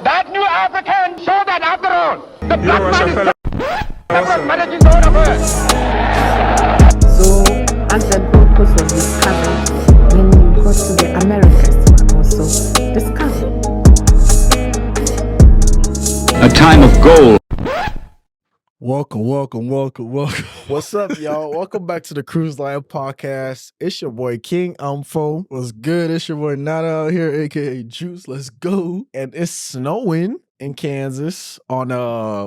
That new African saw that after all. The black man is the managing owner first. So, as the Gold Coast was discovered, then you got to the Americas to also discover. A time of gold. Welcome. What's up, y'all? Welcome back to the CruiseLine podcast. It's your boy King Umfo. What's good? It's your boy Nada out here, aka Juice. Let's go. And it's snowing in Kansas on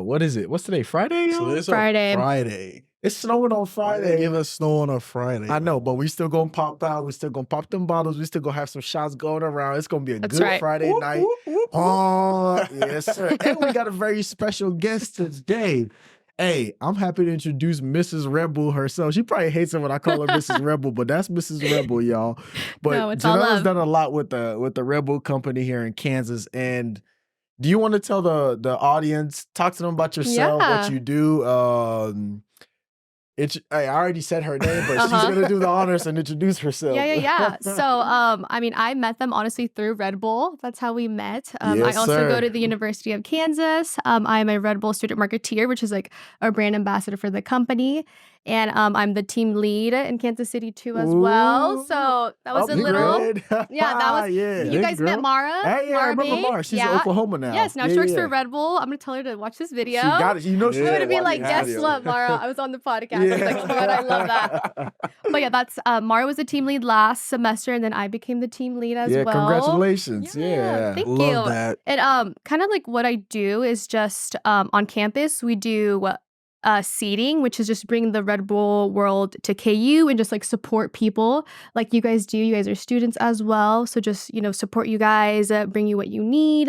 what is it? What's today? Friday? So it's Friday. Friday. It's snowing on They Friday. give us snow on a Friday. I know, but we still gonna pop out. We still gonna pop them bottles. We still gonna have some shots going around. It's gonna be a That's good right. Friday night. Oh, yes, sir. And we got a very special guest today. Hey, I'm happy to introduce Mrs. Rebel herself. She probably hates it when I call her Mrs. Rebel, but that's Mrs. Rebel, y'all. But No, it's all Jennell's love. done a lot with the Rebel company here in Kansas. And do you want to tell the audience, talk to them about yourself, Yeah. what you do? I already said her name, but she's gonna do the honors and introduce herself. Yeah. So, I met them honestly through Red Bull. That's how we met. I Yes, also sir. go to the University of Kansas. I'm a Red Bull student marketeer, which is like a brand ambassador for the company. And I'm the team lead in Kansas City too as well. Ooh. So that was a little. Yeah, that was. yeah. You Big guys met girl. Mara? Hey, yeah, I remember Babe? Mara. She's in Yeah. Oklahoma now. Yes, now she works for Red Bull. I'm gonna tell her to watch this video. She got it. You know, I'm gonna be like, guess yes, what, Mara? I was on the podcast. I was like, "What? I love that." But yeah, that's Mara was the team lead last semester, and then I became the team lead as Yeah, well. congratulations. Yeah. Thank Love you. that. And kind of like what I do is just on campus we do seeding, which is just bring the Red Bull world to KU and just like support people like you guys do. You guys are students as well, so just support you guys, bring you what you need,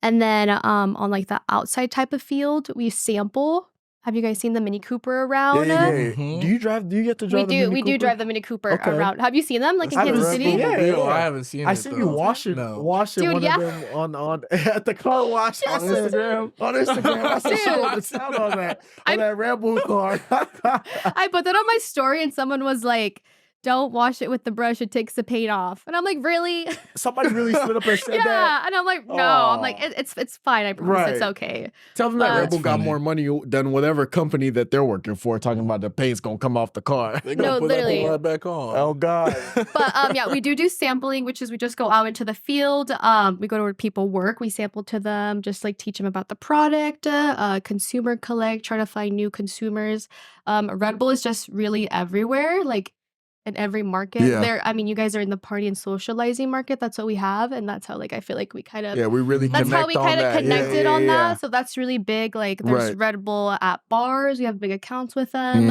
and then on like the outside type of field we sample. Have you guys seen the Mini Cooper around? Yeah. Mhm. Do you drive? Do you get to We drive? the do. Mini We do Cooper? drive the Mini Cooper Okay. around. Have you seen them like in I Kansas haven't City? seen it. Yeah. I haven't seen I it. seen you though. washing No. washing Dude, one yeah. of them on at the car wash on Yes. Instagram. On Instagram, I saw she Dude. on the sound on that Red Bull car. I put that on my story and someone was like, "Don't wash it with the brush, it takes the paint off." And I'm like, "Really?" Somebody really stood up and said Yeah. that. And I'm like, "No." Aw. I'm like, "It's fine. I promise it's Right. okay." Tell them that But- Red Bull got Funny. more money than whatever company that they're working for. Talking about the paint's gonna come off the car. They gonna No, put that literally. thing right back on. Oh God. But yeah, we do sampling, which is we just go out into the field. We go to where people work. We sample to them, just like teach them about the product, consumer collect, try to find new consumers. Red Bull is just really everywhere, like in every market. Yeah. You guys are in the party and socializing market. That's what we have, and that's how I feel like we kind of. Yeah, we really That's connect how we on kind of that. connected yeah, on yeah, that. So that's really big. Like there's Right. Red Bull at bars. We have big accounts with them.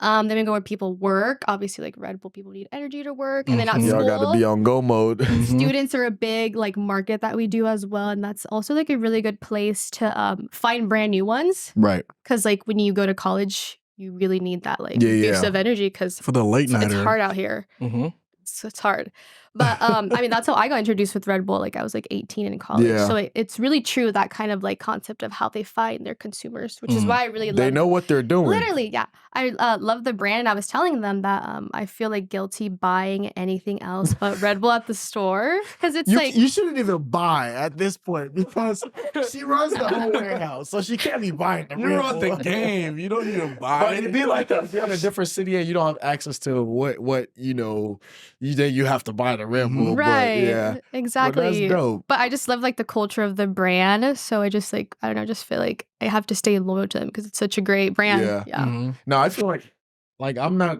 Mhm. Then we go where people work. Obviously, like Red Bull people need energy to work. And then at Mhm. Y'all school, got to be on go mode. Mhm. students are a big like market that we do as well. And that's also like a really good place to find brand new ones. Right. Cause like when you go to college, you really need that like Yeah, boost yeah. of energy because For the late it's nighter. hard out here. Mm-hmm. So it's hard. But that's how I got introduced with Red Bull. Like I was like 18 in college. Yeah. So it's really true, that kind of like concept of how they find their consumers, which is Mm. why I really They love know what they're doing. Literally, yeah. I love the brand, and I was telling them that I feel like guilty buying anything else but Red Bull at the store because it's like You shouldn't even buy at this point because she runs the whole warehouse, so she can't be buying the You Red run the Bull. game. You don't even But buy it'd be like that if you're in a different city and you don't have access to what you have to buy the Red Bull. right, But yeah, exactly. But that's dope. But I just love like the culture of the brand, so I just like I don't know, just feel like I have to stay loyal to them because it's such a great brand. Yeah. Yeah. Mhm. No, I feel like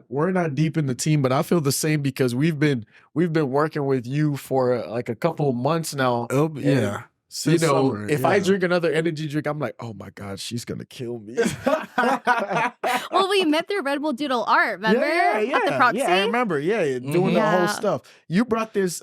we're not deep in the team, but I feel the same because we've been working with you for like a couple of months now. Oh, yeah. You Since know, summer, if I yeah. drink another energy drink, I'm like, oh my God, she's gonna kill me. Well, we met their Red Bull Doodle art, remember? At the Proxy? Yeah, I remember. Yeah, doing the Yeah. whole stuff. You brought this.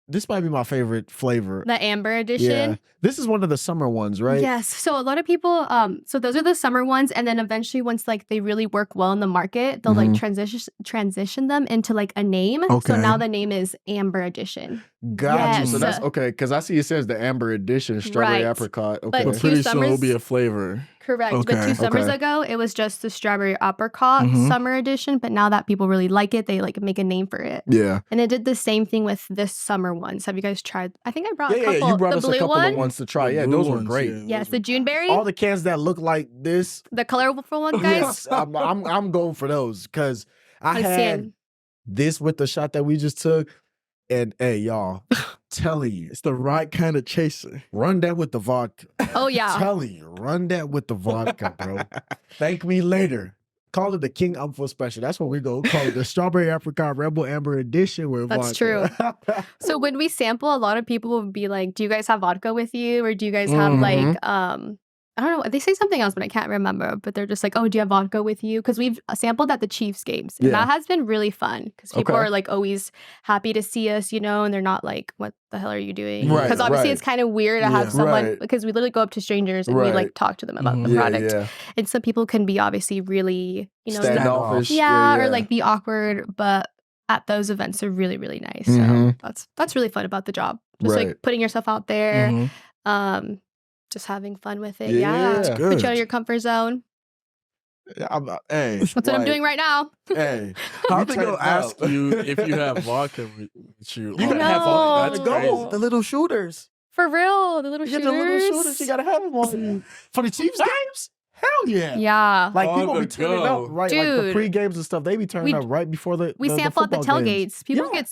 This might be my favorite flavor. The Amber Yeah, edition. this is one of the summer ones, right? Yes. So a lot of people, so those are the summer ones, and then eventually once like they really work well in the market, they'll like transition them into like a name. So Okay. now the name is Amber Edition. Got you. So Yes. that's okay because I see it says the Amber Edition strawberry Right. apricot. But Okay. two Pretty soon it'll summers- be a flavor. Correct. But Okay, 2 summers okay. ago, it was just the strawberry apricot summer edition. But now that people really like it, they like make a name for it. Yeah. And it did the same thing with this summer ones. Have you guys tried? I think I brought a Yeah, couple. you brought the us blue a couple one. of ones to try. The Yeah, blue those were ones, great. yeah. Yes, the Juneberry. All the cans that look like this, The colorful one, guys. yes, I'm going for those because I I've had seen. this with the shot that we just took, and hey, y'all, telling you, It's the right kind of chaser. run that with the vodka. Oh, yeah. Telling you, run that with the vodka, bro. Thank me later. Call it the King Umful Special. That's what we go call it. The Strawberry Apricot Rebel Amber Edition with That's vodka. So when we sample, a lot of people will be like, do you guys have vodka with you? Or do you guys have like, I don't know. They say something else, but I can't remember. But they're just like, oh, do you have vodka with you? Because we've sampled at the Chiefs games. And Yeah. that has been really fun because people Okay. are like always happy to see us, and they're not like, what the hell are you doing? Right, Because obviously right. it's kind of weird to Yeah. have someone, Right. because we literally go up to strangers and we like Right. talk to them about the Mhm. product. Yeah. And some people can be obviously really, Standoffish. or like be awkward, but at those events are really, really nice. So Mhm. that's really fun about the job. Just Right. like putting yourself out there, Mhm. just having fun with it. Yeah, it's Put you out good. of your comfort zone. Hey, That's what I'm doing right now. Hey, How you they turned gonna up. ask you if you have vodka with you? You gotta No. have vodka. That's No. crazy. The little shooters. For real, the little You shooters. get the little shooters. You gotta have them on you. For the Chiefs games? Hell yeah. Yeah. Like On people the be turning go. up right, like the Dude. pre-games and stuff. They be turning We- up right before the We the sample at the football tailgates. games.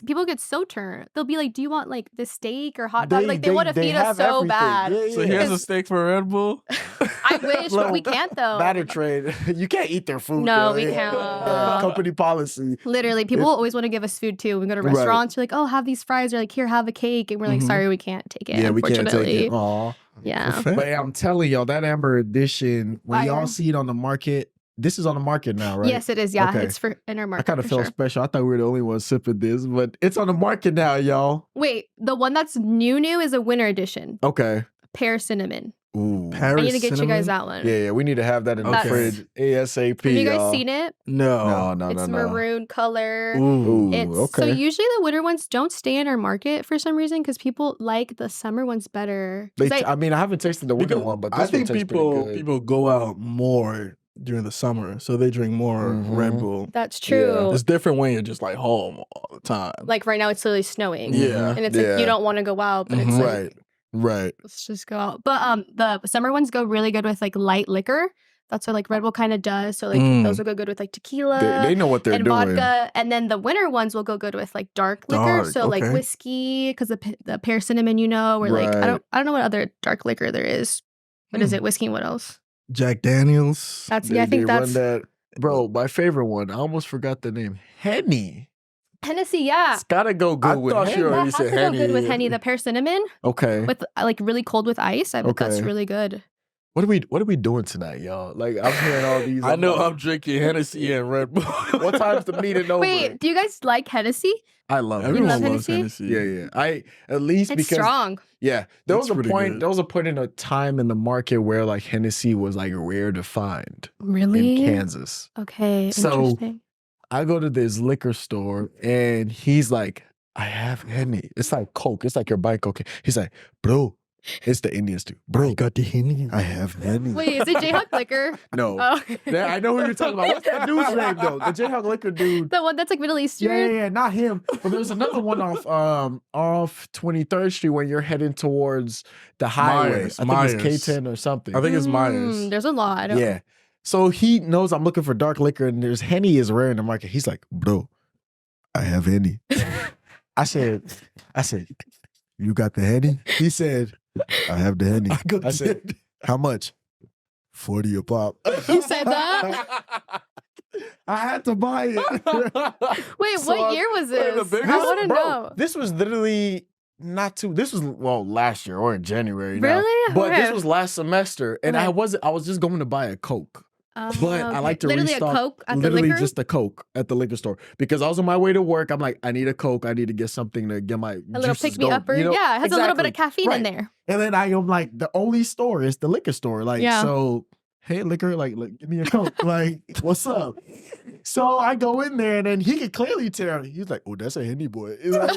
People get so turned. They'll be like, "Do you want like the steak or hot dog?" They- Like they they- want to they feed us have so everything. bad. Yeah, So yeah. here's a Because- steak for Red Bull. I wish, but we can't though. Batter trade. You can't eat their food. No, though. we Yeah. can't. Yeah, company policy. Literally, people always want to give us food too. We go to Right. restaurants, you're like, "Oh, have these fries," or like, "Here, have a cake," and we're like, Mhm. "Sorry, we can't take it." Yeah, we can't unfortunately. take it. Aw. Yeah. But yeah, I'm telling y'all, that Amber Edition, when Fire. y'all see it on the market, this is on the market now, right? Yes, it is. Yeah, Okay. it's for inner I market. kind of for felt sure. special. I thought we were the only ones sipping this, but it's on the market now, y'all. Wait, the one that's new is a winter edition, Okay. pear cinnamon. Ooh. I need to get you guys that one. Yeah, we need to have that in the Okay. fridge ASAP. Have you guys y'all. seen it? No. No. It's maroon color. Ooh, It's okay. so usually the winter ones don't stay in our market for some reason because people like the summer ones better. 'Cause I mean, I haven't tasted the winter Because one, but this I one think tastes pretty good. people go out more during the summer, so they drink more Red Mhm. Bull. that's true. It's different when you're just like home all the time. Like right now, it's literally snowing. Yeah. and it's Yeah. like you don't want to go out, but it's Mhm. like Right. let's just go out. But the summer ones go really good with like light liquor. That's what like Red Bull kind of does. So like Mm. those will go good with like tequila. They know what they're and doing. vodka, and then the winter ones will go good with like dark liquor, Dark, so like okay. whiskey, because the pear cinnamon, or like I Right. don't know what other dark liquor there is. What is it? Whiskey and what else? Jack Daniels. That's They- I think they run that's that. Bro, my favorite one. I almost forgot the name. Henny. Hennessy. Yeah, It's gotta go good I with thought Henny. you that already has said to go good with Henny. Henny. The pear cinnamon Okay. with like really cold with ice. I bet that's Okay. really good. What are we doing tonight, y'all? Like I'm hearing all these. I know like, I'm drinking Hennessy and Red Bull. what time's the meeting over? Wait, do you guys like Hennessy? I love it. Everyone love loves Hennessy? Hennessy. Yeah. I at least It's because strong. yeah, there was It's a pretty point. good. There was a point in a time in the market where like Hennessy was like rare to find Really? in Kansas. Okay. So- Interesting. I go to this liquor store and he's like, I have Henny. It's like Coke. It's like you're buying Coke. He's like, bro, it's the Indians too. Bro, got the Henny. I have Henny. Wait, is it J-Hawk liquor? No. Oh. Yeah, I know who you're talking about. What's that dude's name though? The J-Hawk liquor dude. The one that's like Middle Eastern? Yeah, not him. But there's another one off 23rd Street when you're heading towards the highway. Myers, I think Myers. it's K10 or something. I think it's Myers. There's a lot. I don't Yeah. So he knows I'm looking for dark liquor and there's Henny is rare in the market. He's like, bro, I have Henny. I said, you got the Henny? He said, I have the Henny. I said, how much? 40 a pop. You said that? I had to buy it. Wait, So what year was this? the big I one? want to Bro, know. this was literally this was last year or in January now. Really? But this Okay. was last semester and Okay. I was just going to buy a Coke. But I Okay. like to literally restock a Coke at the literally liquor. just a Coke at the liquor store because I was on my way to work. I'm like, I need a Coke. I need to get something to get my a little juices pick me going, upper. you know? Yeah, it has a little bit of Exactly. caffeine in Right. there. And then I am like, the only store is the liquor store. Like, Yeah. so hey, liquor, like give me a Coke. Like, what's up? So I go in there and then he can clearly tell. He's like, oh, that's a Henny boy. He's like,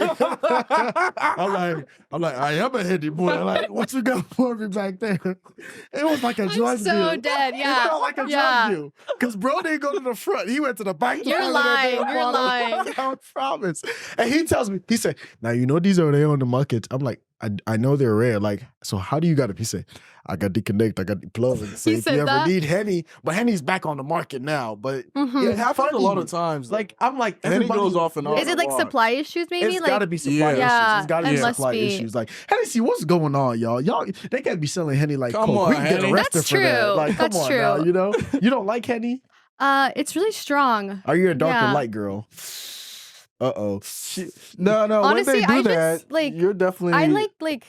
I'm like, I am a Henny boy. Like, what you got for me back there? It was like a drug deal. so dead. It Yeah. felt like a drug deal. Because bro didn't go to the front. He went to the back. You're lying. You're lying. I promise. And he tells me, he said, now you know these are there on the market. I'm like, I know they're rare. Like, so how do you got it? He said, I got the connect, I got the plug. So He if said you ever that? need Henny, but Henny's back on the market now. But Mhm. It happens a lot of times. like I'm like Henny everybody goes off and on. Is it like supply issues maybe? It's Like gotta be supply issues. Yeah, It's gotta it be must supply be. issues. Like Hennessy, what's going on, y'all? Y'all, they can't be selling Henny like Come Coke. on, We can get Henny. arrested That's for that. true. Like, come That's on now, true. you know? You don't like Henny? It's really strong. Are you a dark or Yeah. light girl? Uh-oh. No, Honestly, when they do I that, just, like, you're definitely. I like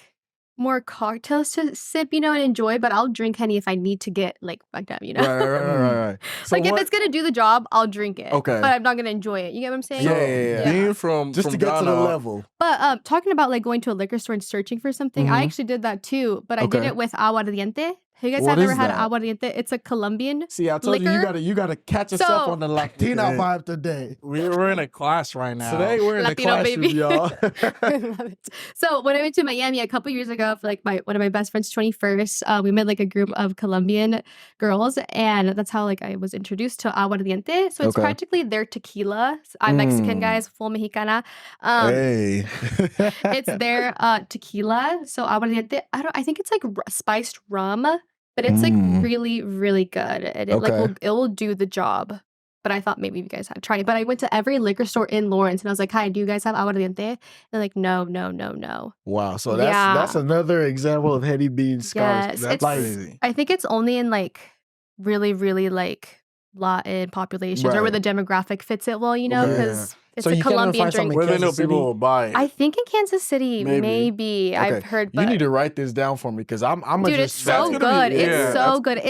more cocktails to sip, and enjoy, but I'll drink Henny if I need to get like fucked up, Right. So like if what- it's gonna do the job, I'll drink it. Okay. But I'm not gonna enjoy it. You get what I'm saying? yeah. Being from Just from to get to the Ghana, level. But talking about like going to a liquor store and searching for something, I Mhm. actually did that too. But I did Okay. it with aguardiente. Have you guys What have ever is had that? aguardiente? It's a Colombian. See, I told liquor? you gotta catch yourself So- on the Latina Okay. vibe today. we're in a class right now. Today we're in Latino the classroom, baby. y'all. I love it. So when I went to Miami a couple years ago for like one of my best friends' 21st, we met like a group of Colombian girls, and that's how like I was introduced to aguardiente. So it's Okay. practically their tequila. I'm Mexican, guys, full Mexicana. Hey. It's their tequila. So aguardiente. I think it's like spiced rum, but it's like really, really good. And it Okay. it will do the job. But I thought maybe you guys had tried it. But I went to every liquor store in Lawrence and I was like, hi, do you guys have aguardiente? They're like, no. Wow. So Yeah. that's another example of Henny being scars. Yes, That's it's crazy. I think it's only in like really, really like Latin populations or where the demographic fits it well, Okay. because it's So a you can't even Colombian find something drink. Where they know Kansas City? people will buy it. I think in Kansas City, maybe. I've Okay. heard. But You need to write this down for me because I'm gonna dude, it's just so gonna good. be- yeah, It's so that's- good.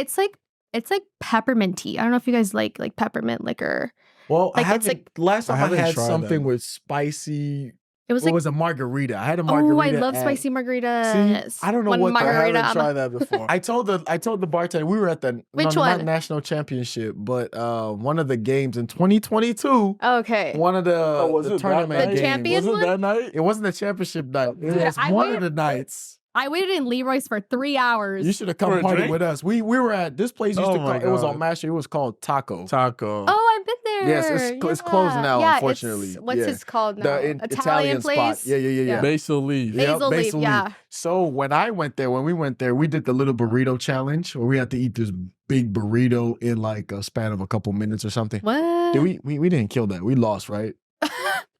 It's like pepperminty. I don't know if you guys like peppermint liquor. Well, Like, I it's haven't. Last I time I, haven't had tried something that. with spicy. It was What like, was a margarita? I had a margarita. oh, I love at- spicy margaritas. I don't know One what the- I I margarita. haven't tried that before. I told the bartender we were at the Which not one? national championship, but one of the games in 2022. Okay. One of the, was the it that tournament The night? games. champion Was it one? that night? It wasn't the championship night. It Dude, was I one of waited- the nights. I waited in Leroy's for 3 hours. You should have For come a party drink? with us. We were at this place. Used Oh to my call, it was on God. Master. It was called Taco. Taco. Oh, I've been there. Yes, it's closed now, Yeah, unfortunately. what's Yeah. this called now? The Italian spot. place? Yeah. Basil leaf. Yep, Basil leaf, yeah. So when we went there, we did the little burrito challenge where we had to eat this big burrito in like a span of a couple minutes or something. What? Did we didn't kill that. We lost, right?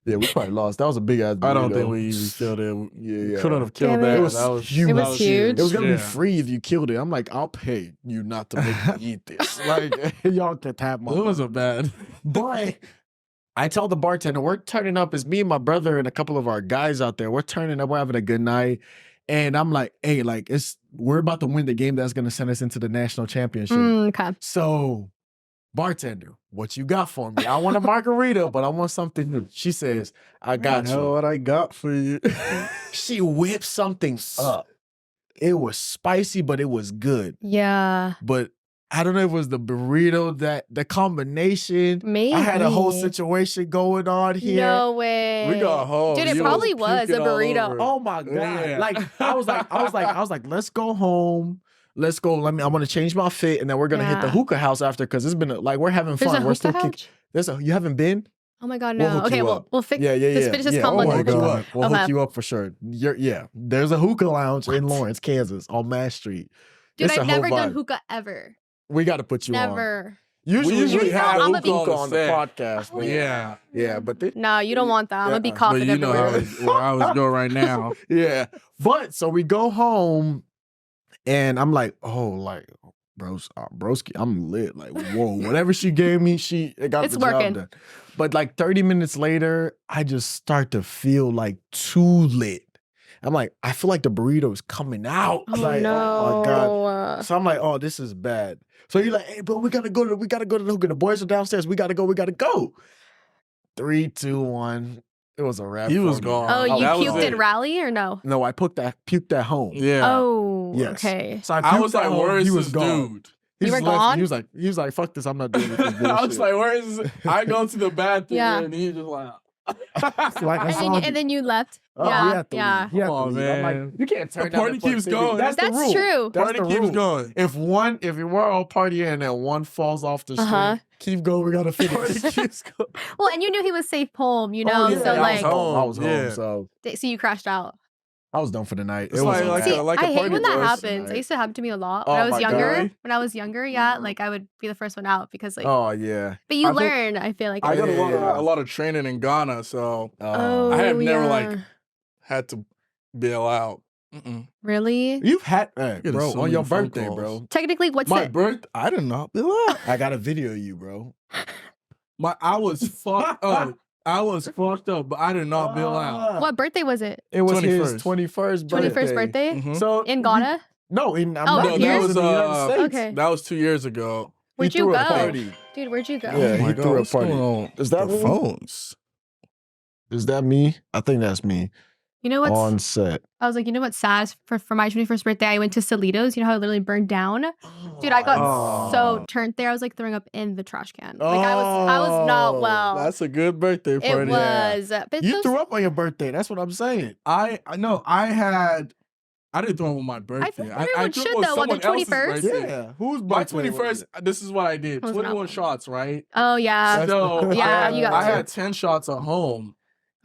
Yeah, we probably lost. That was a big ass burrito. I don't think we even killed it. Yeah. Couldn't have killed Damn that. it. It was That was huge. It was huge. It was gonna Yeah. be free if you killed it. I'm like, I'll pay you not to make me eat this. Like y'all can tap my It wasn't bad. But I tell the bartender, we're turning up. It's me and my brother and a couple of our guys out there. We're turning up. We're having a good night. And I'm like, hey, like we're about to win the game that's gonna send us into the national championship. Okay. So, bartender, what you got for me? I want a margarita, but I want something new. She says, I got know you. what I got for you. She whipped something up. It was spicy, but it was good. Yeah. But I don't know if it was the burrito, that the combination. Maybe. I had a whole situation going on here. No way. We got home. Dude, it You probably was a puking all burrito. over. Oh my God. Yeah. Like I was like, let's go home. Let's go. I want to change my fit, and then we're gonna hit the Yeah. hookah house after because it's been like we're having There's fun. a We're still hookah kicking. house? You haven't been? Oh my God, We'll no. hook Okay, you we'll up. fix. Yeah. Let's finish this yeah. combo. Oh my We'll hook you God. up. We'll hook Okay. you up for sure. There's a hookah lounge in Lawrence, Kansas, on Mass Street. Dude, It's a I've whole never done vibe. hookah ever. We got to put you on. Never. Usually usually we have I'm hookah a big- on the podcast. Oh, But Yeah. yeah, but No, you don't want that. I'm gonna be Yeah, coughing But you know how everywhere. where I was going right now. yeah. But so we go home and I'm like, oh, like, broski, I'm lit. Like, whoa, whatever she gave me, it got It's the job working. done. But like 30 minutes later, I just start to feel like too lit. I'm like, I feel like the burrito is coming out. Oh Like, no. oh my God. So I'm like, oh, this is bad. So you're like, hey, bro, we gotta go to the hookah. The boys are downstairs. We gotta go. 3, 2, 1. It was a wrap. He was for me. gone. Oh, you that was puked it. at Rally or no? No, I puked at home. Yeah. Oh, Yes. okay. So I puked was at like, home. where is He was this gone. dude? He You just were left. gone? He was like, fuck this, I'm not doing this bullshit. I was like, where is I go to the bathroom Yeah. and he just like, like I saw And then you left. Oh, he yeah, had to yeah. leave. He had to Oh, leave. I'm like, man. you can't turn The down party keeps proximity. going. That's the That's rule. true. That's party the keeps rule. going. If we're all partying and one falls off the street, Uh-huh. keep going. We gotta Party finish. keeps going. Well, and you knew he was safe home, you know, Oh, yeah, so I like, was home. I was home, Yeah. so so you crashed out. I was done for the night. It's it was like- like See, a- like a I hate party when that bus. happens. It used to happen to me a lot Oh when I was my younger. God. When I was younger, yeah, like I would be the first one out because like. Oh yeah. But you I think- learn. I feel like. I got Yeah. a lot of training in Ghana, so Oh, I have never yeah. like had to bail out. Mm-mm. Really? You've had Getting bro so on many your phone birthday, calls. bro. Technically, what's My it? birthday, I did not bail out. I got a video of you, bro. I was fucked up. I was fucked up, but I did not bail out. What birthday was it? It was his 21st. 21st birthday. 21st birthday? Mhm. So In Ghana? No, in Oh, not in No, here? that was in the United States. Okay. that was 2 years ago. Where'd He you threw go? a party. Dude, where'd you go? Yeah, Oh he my threw God, a what's party. going on? Is that the me? phones? Is that me? I think that's me You know what's on set. I was like, you know what's sad? For my 21st birthday, I went to Salitos. You know how it literally burned down? Dude, I got Oh. so turned there. I was like throwing up in the trash can. Like I was not well. That's a good birthday It party. was. But You those- threw up on your birthday. That's what I'm saying. I know. I didn't throw up on my birthday. everyone threw should, up on though, on the someone else's 21st. birthday. Yeah. Who's My birthday was 21st. it? This is what I did. Was not 21 one. shots, right? Oh yeah. So Yeah, you got I to. had 10 shots at home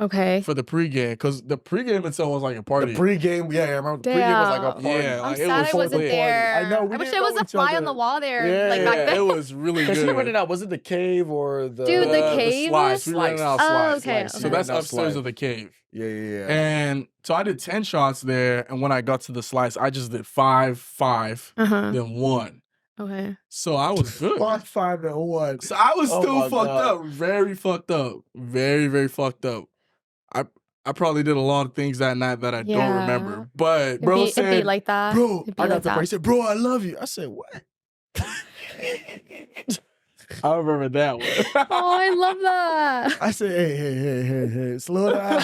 Okay. for the pregame because the pregame itself was like a party. The pregame, yeah, I remember the pregame was like a Damn. party. Yeah, I'm like, it sad was I wasn't lit. there. I know, we I wish didn't there was know a each fly other. on the wall there. Yeah, like back then. it was really Because good. who rented out? Was it the cave or the Dude, the cave? slice. We rented out Oh, slice. okay, So okay. that's Rented out upstairs slice. of the cave. Yeah. And so I did 10 shots there, and when I got to the slice, I just did 5, Uh-huh. then 1. Okay. So I was good. 5 and 1. So I was Oh still my fucked God. up, very fucked up, very, very fucked up. I probably did a lot of things that night that I don't Yeah. remember. But It'd bro be, it'd said, be like that. Bro, It'd be I got like the that. part. He said, bro, I love you. I said, what? I remember that one. Oh, I love that. I said, hey, slow down.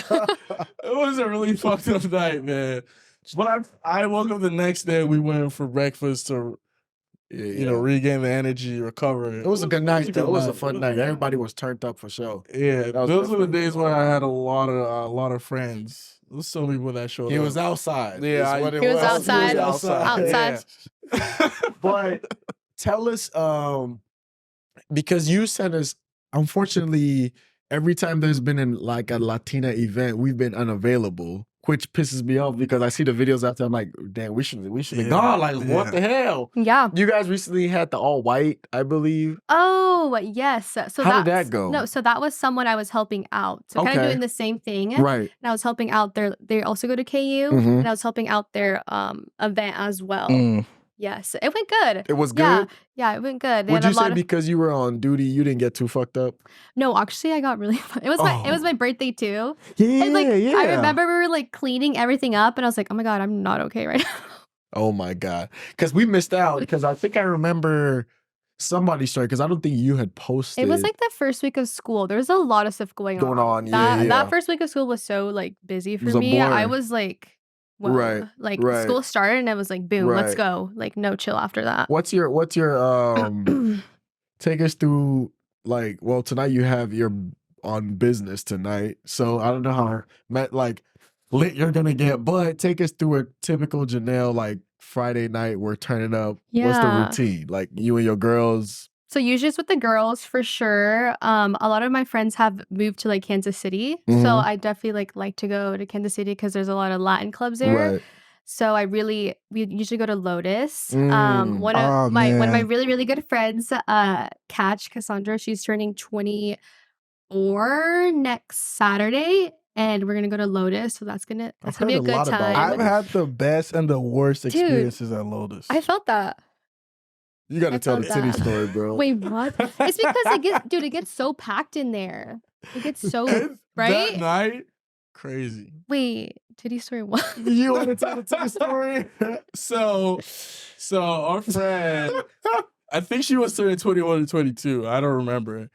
It was a really fucked up night, man. But I woke up the next day. We went for breakfast to, you know, regain the energy, recover. It was a good night, though. It was a night. fun night. Everybody was turned up for sure. Yeah, was those were the definitely days where I had a lot of friends. There's so many people that showed He up. was outside. Yeah, is what it He was outside. He was Outside. Yeah. But tell us, because you sent us, unfortunately, every time there's been a Latina event, we've been unavailable, which pisses me off because I see the videos out there. I'm like, damn, we should have Yeah, gone. Like, what yeah. the hell? Yeah. You guys recently had the all white, I believe. Oh, yes. So How did that's- that go? No, so that was someone I was helping out. So kind of Okay. doing the same thing. Right. And I was helping out their, they also go to KU. Mhm. And I was helping out their event as well. Mm. Yes. It went good. It was Yeah. good. Yeah, it went good. They Would had you a lot say of, because you were on duty, you didn't get too fucked up? No, actually I got really it was my birthday too. Yeah, And like yeah. I remember we were like cleaning everything up and I was like, oh my God, I'm not okay right now. Oh my God. Because we missed out. Because I think I remember somebody's story. Because I don't think you had posted. It was like the first week of school. There was a lot of stuff going on. Yeah. That first week of school was so like busy for was a me. I blur. was like, well, Right, like right. school started and it was like, boom, let's Right. go. Like no chill after that. What's your take us through, like, well, tonight you're on business tonight. So I don't know how lit you're gonna get, but take us through a typical Jennell, like Friday night, we're turning up. What's the Yeah. routine? Like you and your girls. So usually it's with the girls for sure. A lot of my friends have moved to like Kansas City. So Mhm. I definitely like to go to Kansas City because there's a lot of Latin clubs there. Right. So we usually go to Lotus. Mm. One Oh, of my man. really, really good friends, Cassandra, she's turning 24 next Saturday. And we're gonna go to Lotus. So that's gonna I've be a heard a good lot about time. I've had the best and the worst Dude. experiences at Lotus. I felt that. You gotta I tell the felt titty that. story, bro. Wait, what? It's because it gets so packed in there. It gets so That right. night, crazy. Wait, titty story what? You want to tell the titty story? So our friend, I think she was turning 21 or 22. I don't remember,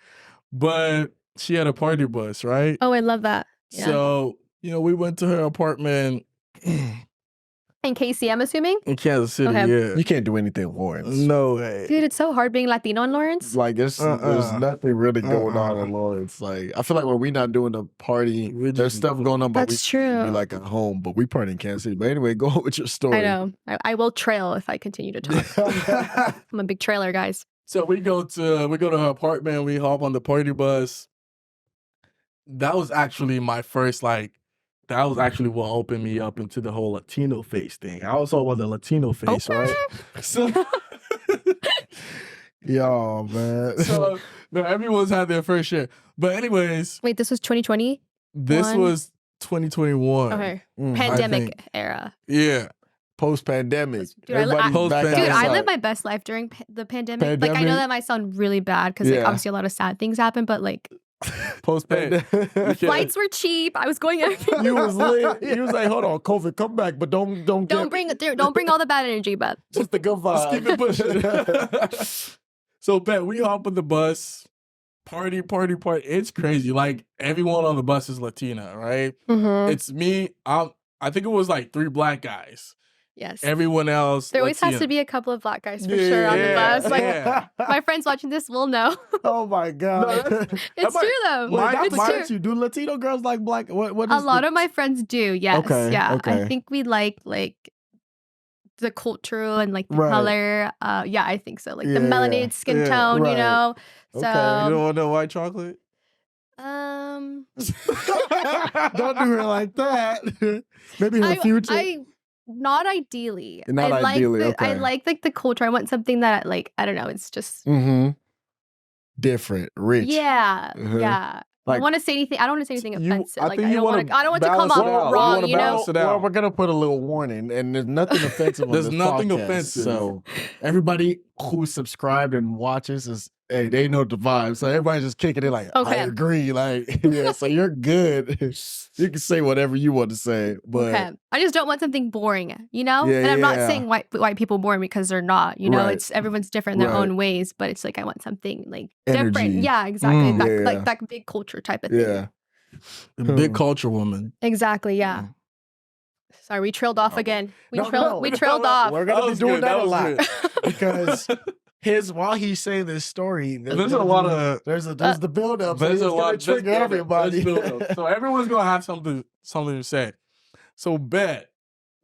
but she had a party bus, right? Oh, I love that. Yeah. So we went to her apartment. In KC, I'm assuming. In Kansas City, Okay. yeah. You can't do anything in Lawrence. No way. Dude, it's so hard being Latino in Lawrence. Like there's nothing really going on in Lawrence. Like I feel like when we're not doing the party, there's stuff going on, but That's we true. be like at home, but we party in Kansas City. But anyway, go on with your story. I know. I will trail if I continue to talk. I'm a big trailer, guys. So we go to her apartment. We hop on the party bus. That was actually my first that was actually what opened me up into the whole Latino face thing. I was all about the Latino face, right? So, Yo, man. so no, everyone's had their first share. But anyways, Wait, this was 2020? this was 2021. Okay. I Pandemic think. era. Yeah. Post-pandemic. Dude, I- Everybody's back Post-pandemic. Dude, I outside. lived my best life during the pandemic. Like, I know Pandemic? that might sound really bad because, like, Yeah. obviously a lot of sad things happen, but, like, Post-pandemic. flights were cheap. I was going everywhere. You was lit. You was like, hold on, COVID, come back, but don't Don't get bring all the bad energy, but just the good Let's vibe. keep it pushing. So, bet we hop on the bus, party. It's crazy. Like, everyone on the bus is Latina, right? It's me. I think it was like 3 black guys. yes. Everyone else. There always has Latina. to be a couple of black guys for sure on the bus. Like, yeah. my friends watching this will know. Oh my god. It's might- true, though. Wait, not It's to true. cut you. Do Latino girls like black? What A is lot of my friends do, yes. Okay, Yeah. okay. I think we like the culture and like the Right. color. Yeah, I think so. Like the Yeah, melanated skin yeah, tone, right. you know. So Okay. You don't want no white chocolate? um Don't do her like that. Maybe in the future. I not ideally. Not I ideally, like I okay. like the culture. I want something that like I don't know, it's just Mm-hmm. Different, rich. yeah. Mhm. Yeah. I Like- don't want to say anything. I don't want to say anything You- offensive. I Like think I you don't wanna want to. I don't want to come balance off it out. You wrong. wanna You know. balance it out. Well, we're gonna put a little warning, and there's nothing offensive. On There's this nothing podcast. offensive. So everybody who subscribed and watches is, hey, they know the vibe. So everybody's just kicking it like, I Okay. agree. Like, yeah. So you're good. You can say whatever you want to say, but Okay. I just don't want something boring, you know? Yeah, and I'm not yeah. saying white people boring because they're not, you know, Right. it's everyone's different in their Right. own ways, but it's like I want something like Energy. different. Yeah, exactly. Mm, that, yeah, like yeah. that big culture type of thing. yeah. Big culture woman. Exactly, yeah. Sorry, we trailed off again. We No, trailed no, we no, trailed no. off. We're That gonna be was doing good, that that a was lot because while he's saying this story, There's a lot of there's the build up. there's a lot. Trigger there's everybody. build-up. So everyone's gonna have something to say. So bet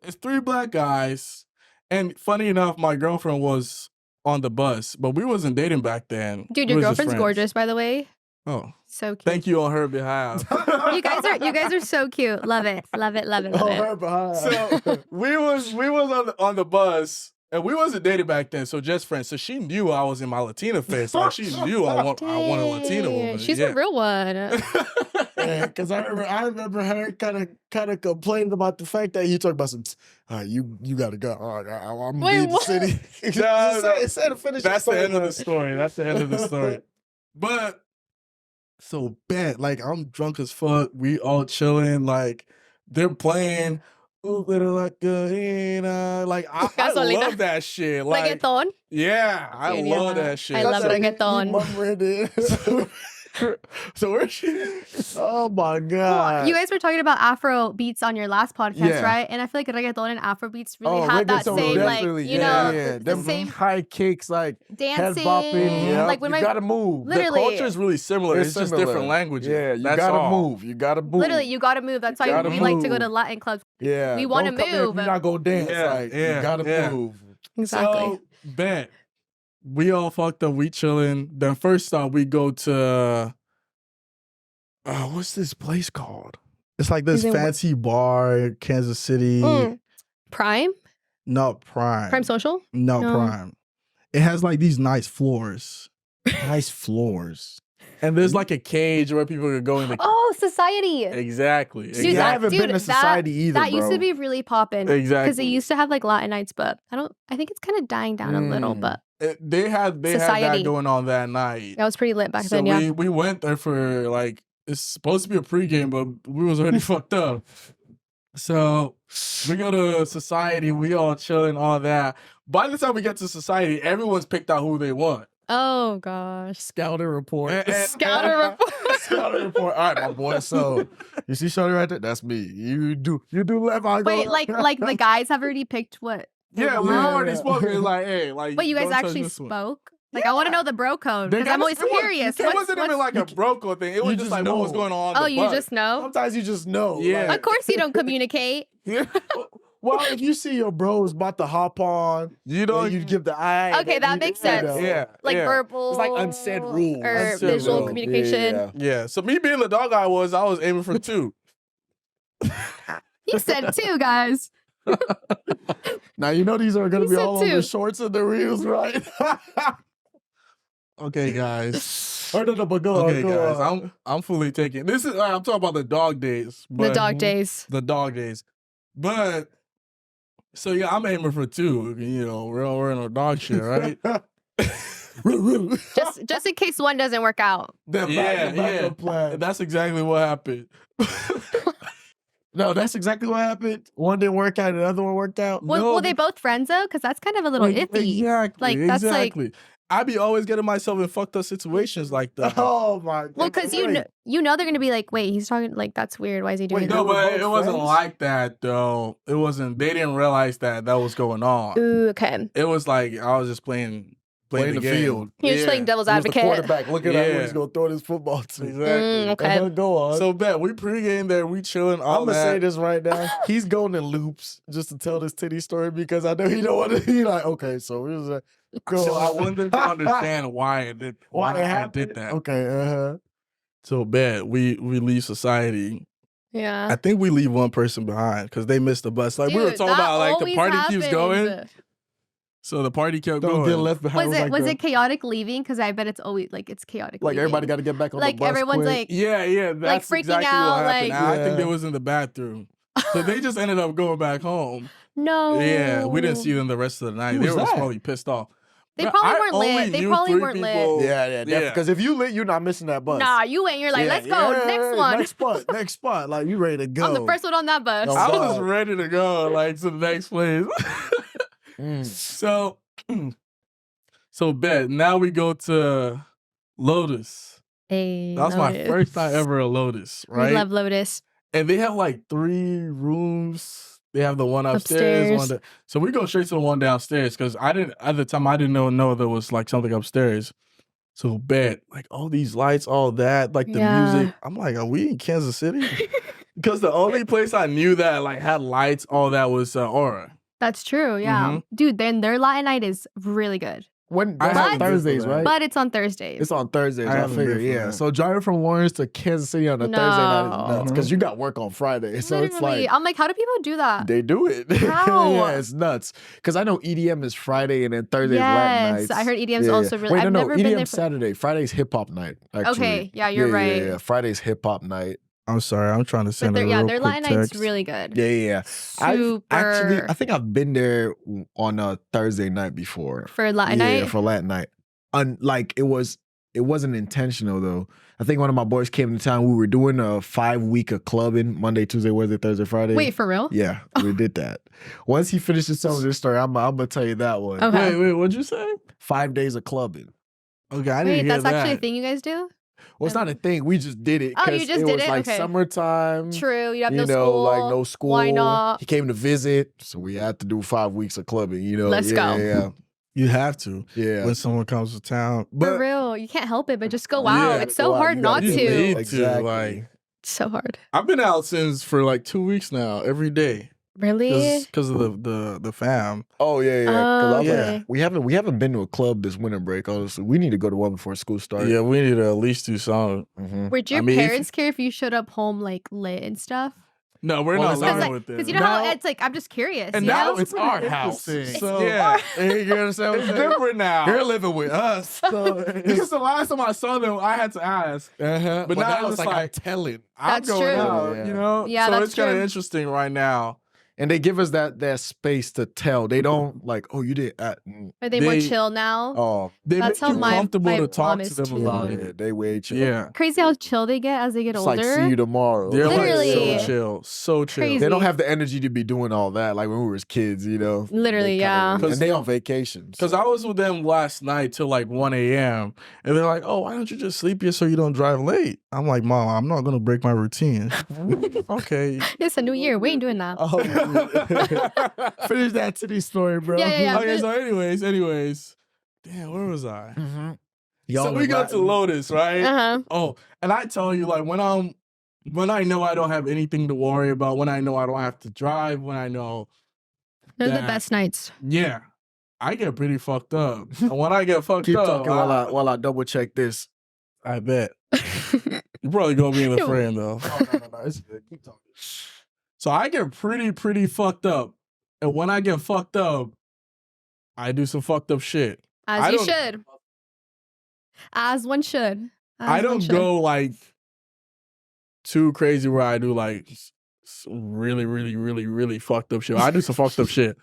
it's 3 black guys, and funny enough, my girlfriend was on the bus, but we wasn't dating back then. Dude, We your was just girlfriend's friends. gorgeous, by the way. Oh, So cute. thank you on her behalf. You guys are so cute. Love it. Love it. Love it. Love Oh, it. her behind. So we was on the bus, and we wasn't dating back then, so just friends. So she knew I was in my Latina face. Like she knew I want a Latina Dang, woman. She's yeah. a real one. Because I remember her kind of complaining about the fact that he talked about some. All right, you gotta go. All right, I'm Wait, leaving the what? city. No, no. Instead of finishing, That's the end of the story. That's the end of the story. But so bad. Like I'm drunk as fuck. We all chilling. Like they're playing. Ooh, little like like I Gasolina. love that shit. Like Reggaeton. yeah, I Dude, love yeah. that shit. I love so, reggaeton. so where's she? Oh my Well, god! you guys were talking about Afro beats on your last podcast, Yeah. right? And I feel like reggaeton and Afro beats really Oh, have that reggaeton same, like, definitely, you yeah, know, yeah. the Them same high kicks, like dancing. head bopping. Yeah, Like when you my gotta move. literally- The culture is really similar. It's just similar. different languages. Yeah, you That's gotta all. move. You gotta move. literally you gotta move. That's why Gotta we like to go to move. Latin clubs. Yeah, we wanna don't come here if move. You're not gonna dance. Yeah, like, yeah, you gotta yeah. move. Exactly. So bet we all fucked up. We chilling. Then first off, we go to what's this place called? It's like this Is it what- fancy bar in Kansas City. Prime? No Prime. Prime Social? No, No. Prime. It has like these nice floors, Nice floors. and there's like a cage where people could go in. The Oh, Society. exactly. Dude, I exactly. haven't been to Society either, That used bro. to be really poppin'. Because Exactly. they used to have like Latin nights, but I think it's kind of dying down a little, Mm. but They had that Society. going on that night. that was pretty lit back So then, yeah. we went there for like it's supposed to be a pregame, but we was already fucked up. So we go to Society, we all chilling, all that. By the time we get to Society, everyone's picked out who they want. Oh gosh. Scouting report. Scouter report. Scouting report. All right, my boy. So you see Shorty right there? That's me. You do left. I go Wait, right. like the guys have already picked what? Yeah, we Yeah, already yeah. spoke. It's like, hey, like. But you guys don't touch actually this one. spoke? Like I want to know the bro code because I'm always curious. It wasn't even like a broco thing. It was you just just like what was know. going on. Oh, the you bus. just know? Sometimes you just know. Yeah. Of course you don't communicate. Yeah. Well, if you see your bros about to hop on, You know, you give the eye. Okay, that makes sense. Yeah. Like yeah. verbal. It's like unsaid rules. Or Unsaid visual rules. communication. Yeah. So me being the dog I was aiming for 2. He said 2, guys. Now you know these are going to He be said all on the two. shorts and the reels, right? Okay, guys. Or no, but go Okay, on, go guys. on. I'm fully taking this. I'm talking about the dog days. The But dog days. The dog days. But so yeah, I'm aiming for 2. You know, we're in a dog shit, right? Just in case one doesn't work out. The Yeah, backup plan. That's exactly what happened. No, that's exactly what happened. One didn't work out, and the other one worked out. Were they both friends though? Because that's kind of a little iffy. Exactly. Like, that's like- exactly. I be always getting myself in fucked up situations like that. Oh my god. Well, because you know they're gonna be like, wait, he's talking like that's weird. Why is he doing Wait, that? No, They were but both it wasn't friends? like that though. It wasn't. They didn't realize that was going on. Ooh, okay. It was like I was just playing Playing the game. field. He was Yeah. playing devil's He was the advocate. quarterback looking at where Yeah. he's gonna throw this football to. Exactly. Okay. Go on. So bet we pregame there, we chilling. All I'm gonna that. say this right now. He's going in loops just to tell this titty story because I know he don't want to. He like, okay, so here's a go. So I on. wanted to understand why it did. why it I happened. did that. Okay, So bet we leave society. Yeah. I think we leave one person behind because they missed the bus. Like we were Dude, talking that about, like the always party keeps going. happens. So the party kept Don't going. get left behind. Was it chaotic leaving? Because I bet it's always like it's chaotic. like leaving. everybody got to get back on like the bus. everyone's quick. like Yeah, that's freaking exactly out, what happened. like- I think they Yeah. was in the bathroom. So they just ended up going back home. no. Yeah, we didn't see them the rest of the night. Who They was were that? probably pissed off. They But probably I weren't only lit. They knew probably 3 weren't lit. people- Yeah. Because if you lit, you're not missing that bus. Nah, you went. You're like, Yeah, let's go. yeah, Next one. Next spot. Like you ready to go. I'm the first one on that bus. Oh, I God. was ready to go, like to the next place. Mm. So bet now we go to Lotus. Hey, That was my Lotus. first time ever at Lotus, right? We love Lotus. And they have like 3 rooms. They have the one upstairs, Upstairs. So we go straight to the one downstairs because I didn't know there was like something upstairs. So bet like all these lights, all that, like the Yeah. music. I'm like, are we in Kansas City? Because the only place I knew that like had lights, all that was Aura. That's true. Yeah, Mhm. dude. Then their Latin night is really good, When I that's haven't on been to Thursdays, that. right? but it's on Thursdays. It's on Thursdays. I I, haven't been figure. for Yeah. that. So driving from Lawrence to Kansas City on a Thursday night is No. nuts because you got work on Friday. So it's Literally, like I'm like, how do people do that? they do it. How? Yeah, it's nuts. Because I know EDM is Friday and then Thursday is Latin Yes, nights. I heard EDM's also really. Wait, I've no, never EDM been there. Saturday. Friday's hip hop night. Actually. Okay, yeah, you're right. Yeah. Friday's hip hop night. I'm sorry, I'm trying to But send their, a yeah, real their quick Latin night's text. really good. Yeah. Super. I think I've been there on a Thursday night before. For Latin Yeah, night. for Latin night. Like it wasn't intentional though. I think one of my boys came to town. We were doing a 5-week of clubbing Monday, Tuesday, Wednesday, Thursday, Friday. Wait, for real? Yeah, we did that. Once he finishes telling this story, I'm gonna tell you that one. Okay. Wait, what'd you say? 5 days of clubbing. Okay, I didn't Wait, hear that's that. actually a thing you guys do? Well, it's not a thing. We just did it. Oh, you 'cause just it did was it? like Okay. summertime. True. You have You no know, school. like no school. Why not? He came to visit, so we had to do 5 weeks of clubbing. You know, Let's go. Yeah, You have to yeah. when someone comes to town. For But real. You can't help it, but just go Yeah, out. It's so go out. hard You not gotta you do to. need to. Exactly. Like, It's so hard. I've been out since for like 2 weeks now, every day. Really? Because of the fam. Oh yeah. 'Cause I was Okay. like, we haven't been to a club this winter break. Honestly, we need to go to one before school starts. Yeah, we need to at least do something. Mhm. Would your I mean, if- parents care if you showed up home like lit and stuff? No, we're Well, not it's living like- with them. Because you know how it's like, I'm just curious. And you now know? it's our house. interesting. So Yeah. you understand what It's I'm saying? different now. You're living with us. So Because the last time I saw them, I had to ask. uh-huh. But now it's I'm like- telling. I'm That's going true. out, Yeah. you know? Yeah, so that's it's kind of true. interesting right now. And they give us that space to tell. They don't like, oh, you did. Are they more chill now? Oh, They That's make how you my comfortable to mom talk to is them too. about yeah, it. they way chill. Yeah. Crazy how chill they get as they get It's older. like see you tomorrow. They're Literally. like so chill. So chill. Crazy. They don't have the energy to be doing all that like when we were kids, you know. Literally, They kinda- yeah. And they on vacation. Because I was with them last night till like 1 a.m. And they're like, oh, why don't you just sleep here so you don't drive late? I'm like, Mom, I'm not going to break my routine. Okay. It's a new year. We ain't doing that. Oh, finish that titty story, bro. Yeah. Okay, so anyways. Damn, where was I? Mm-hmm. So we go to Lotus, right? Uh-huh. Oh, and I tell you, like, when I know I don't have anything to worry about, when I know I don't have to drive, when I know They're the that- best nights. Yeah. I get pretty fucked up. And when I get fucked Keep up, talking while I double check this. I bet. You're probably gonna be in the Yo. frame though. No. It's good. Keep talking. So I get pretty fucked up. And when I get fucked up, I do some fucked up shit. As I you don't- should. As one should. As I one don't should. go like too crazy where I do like really fucked up shit. I do some fucked up shit.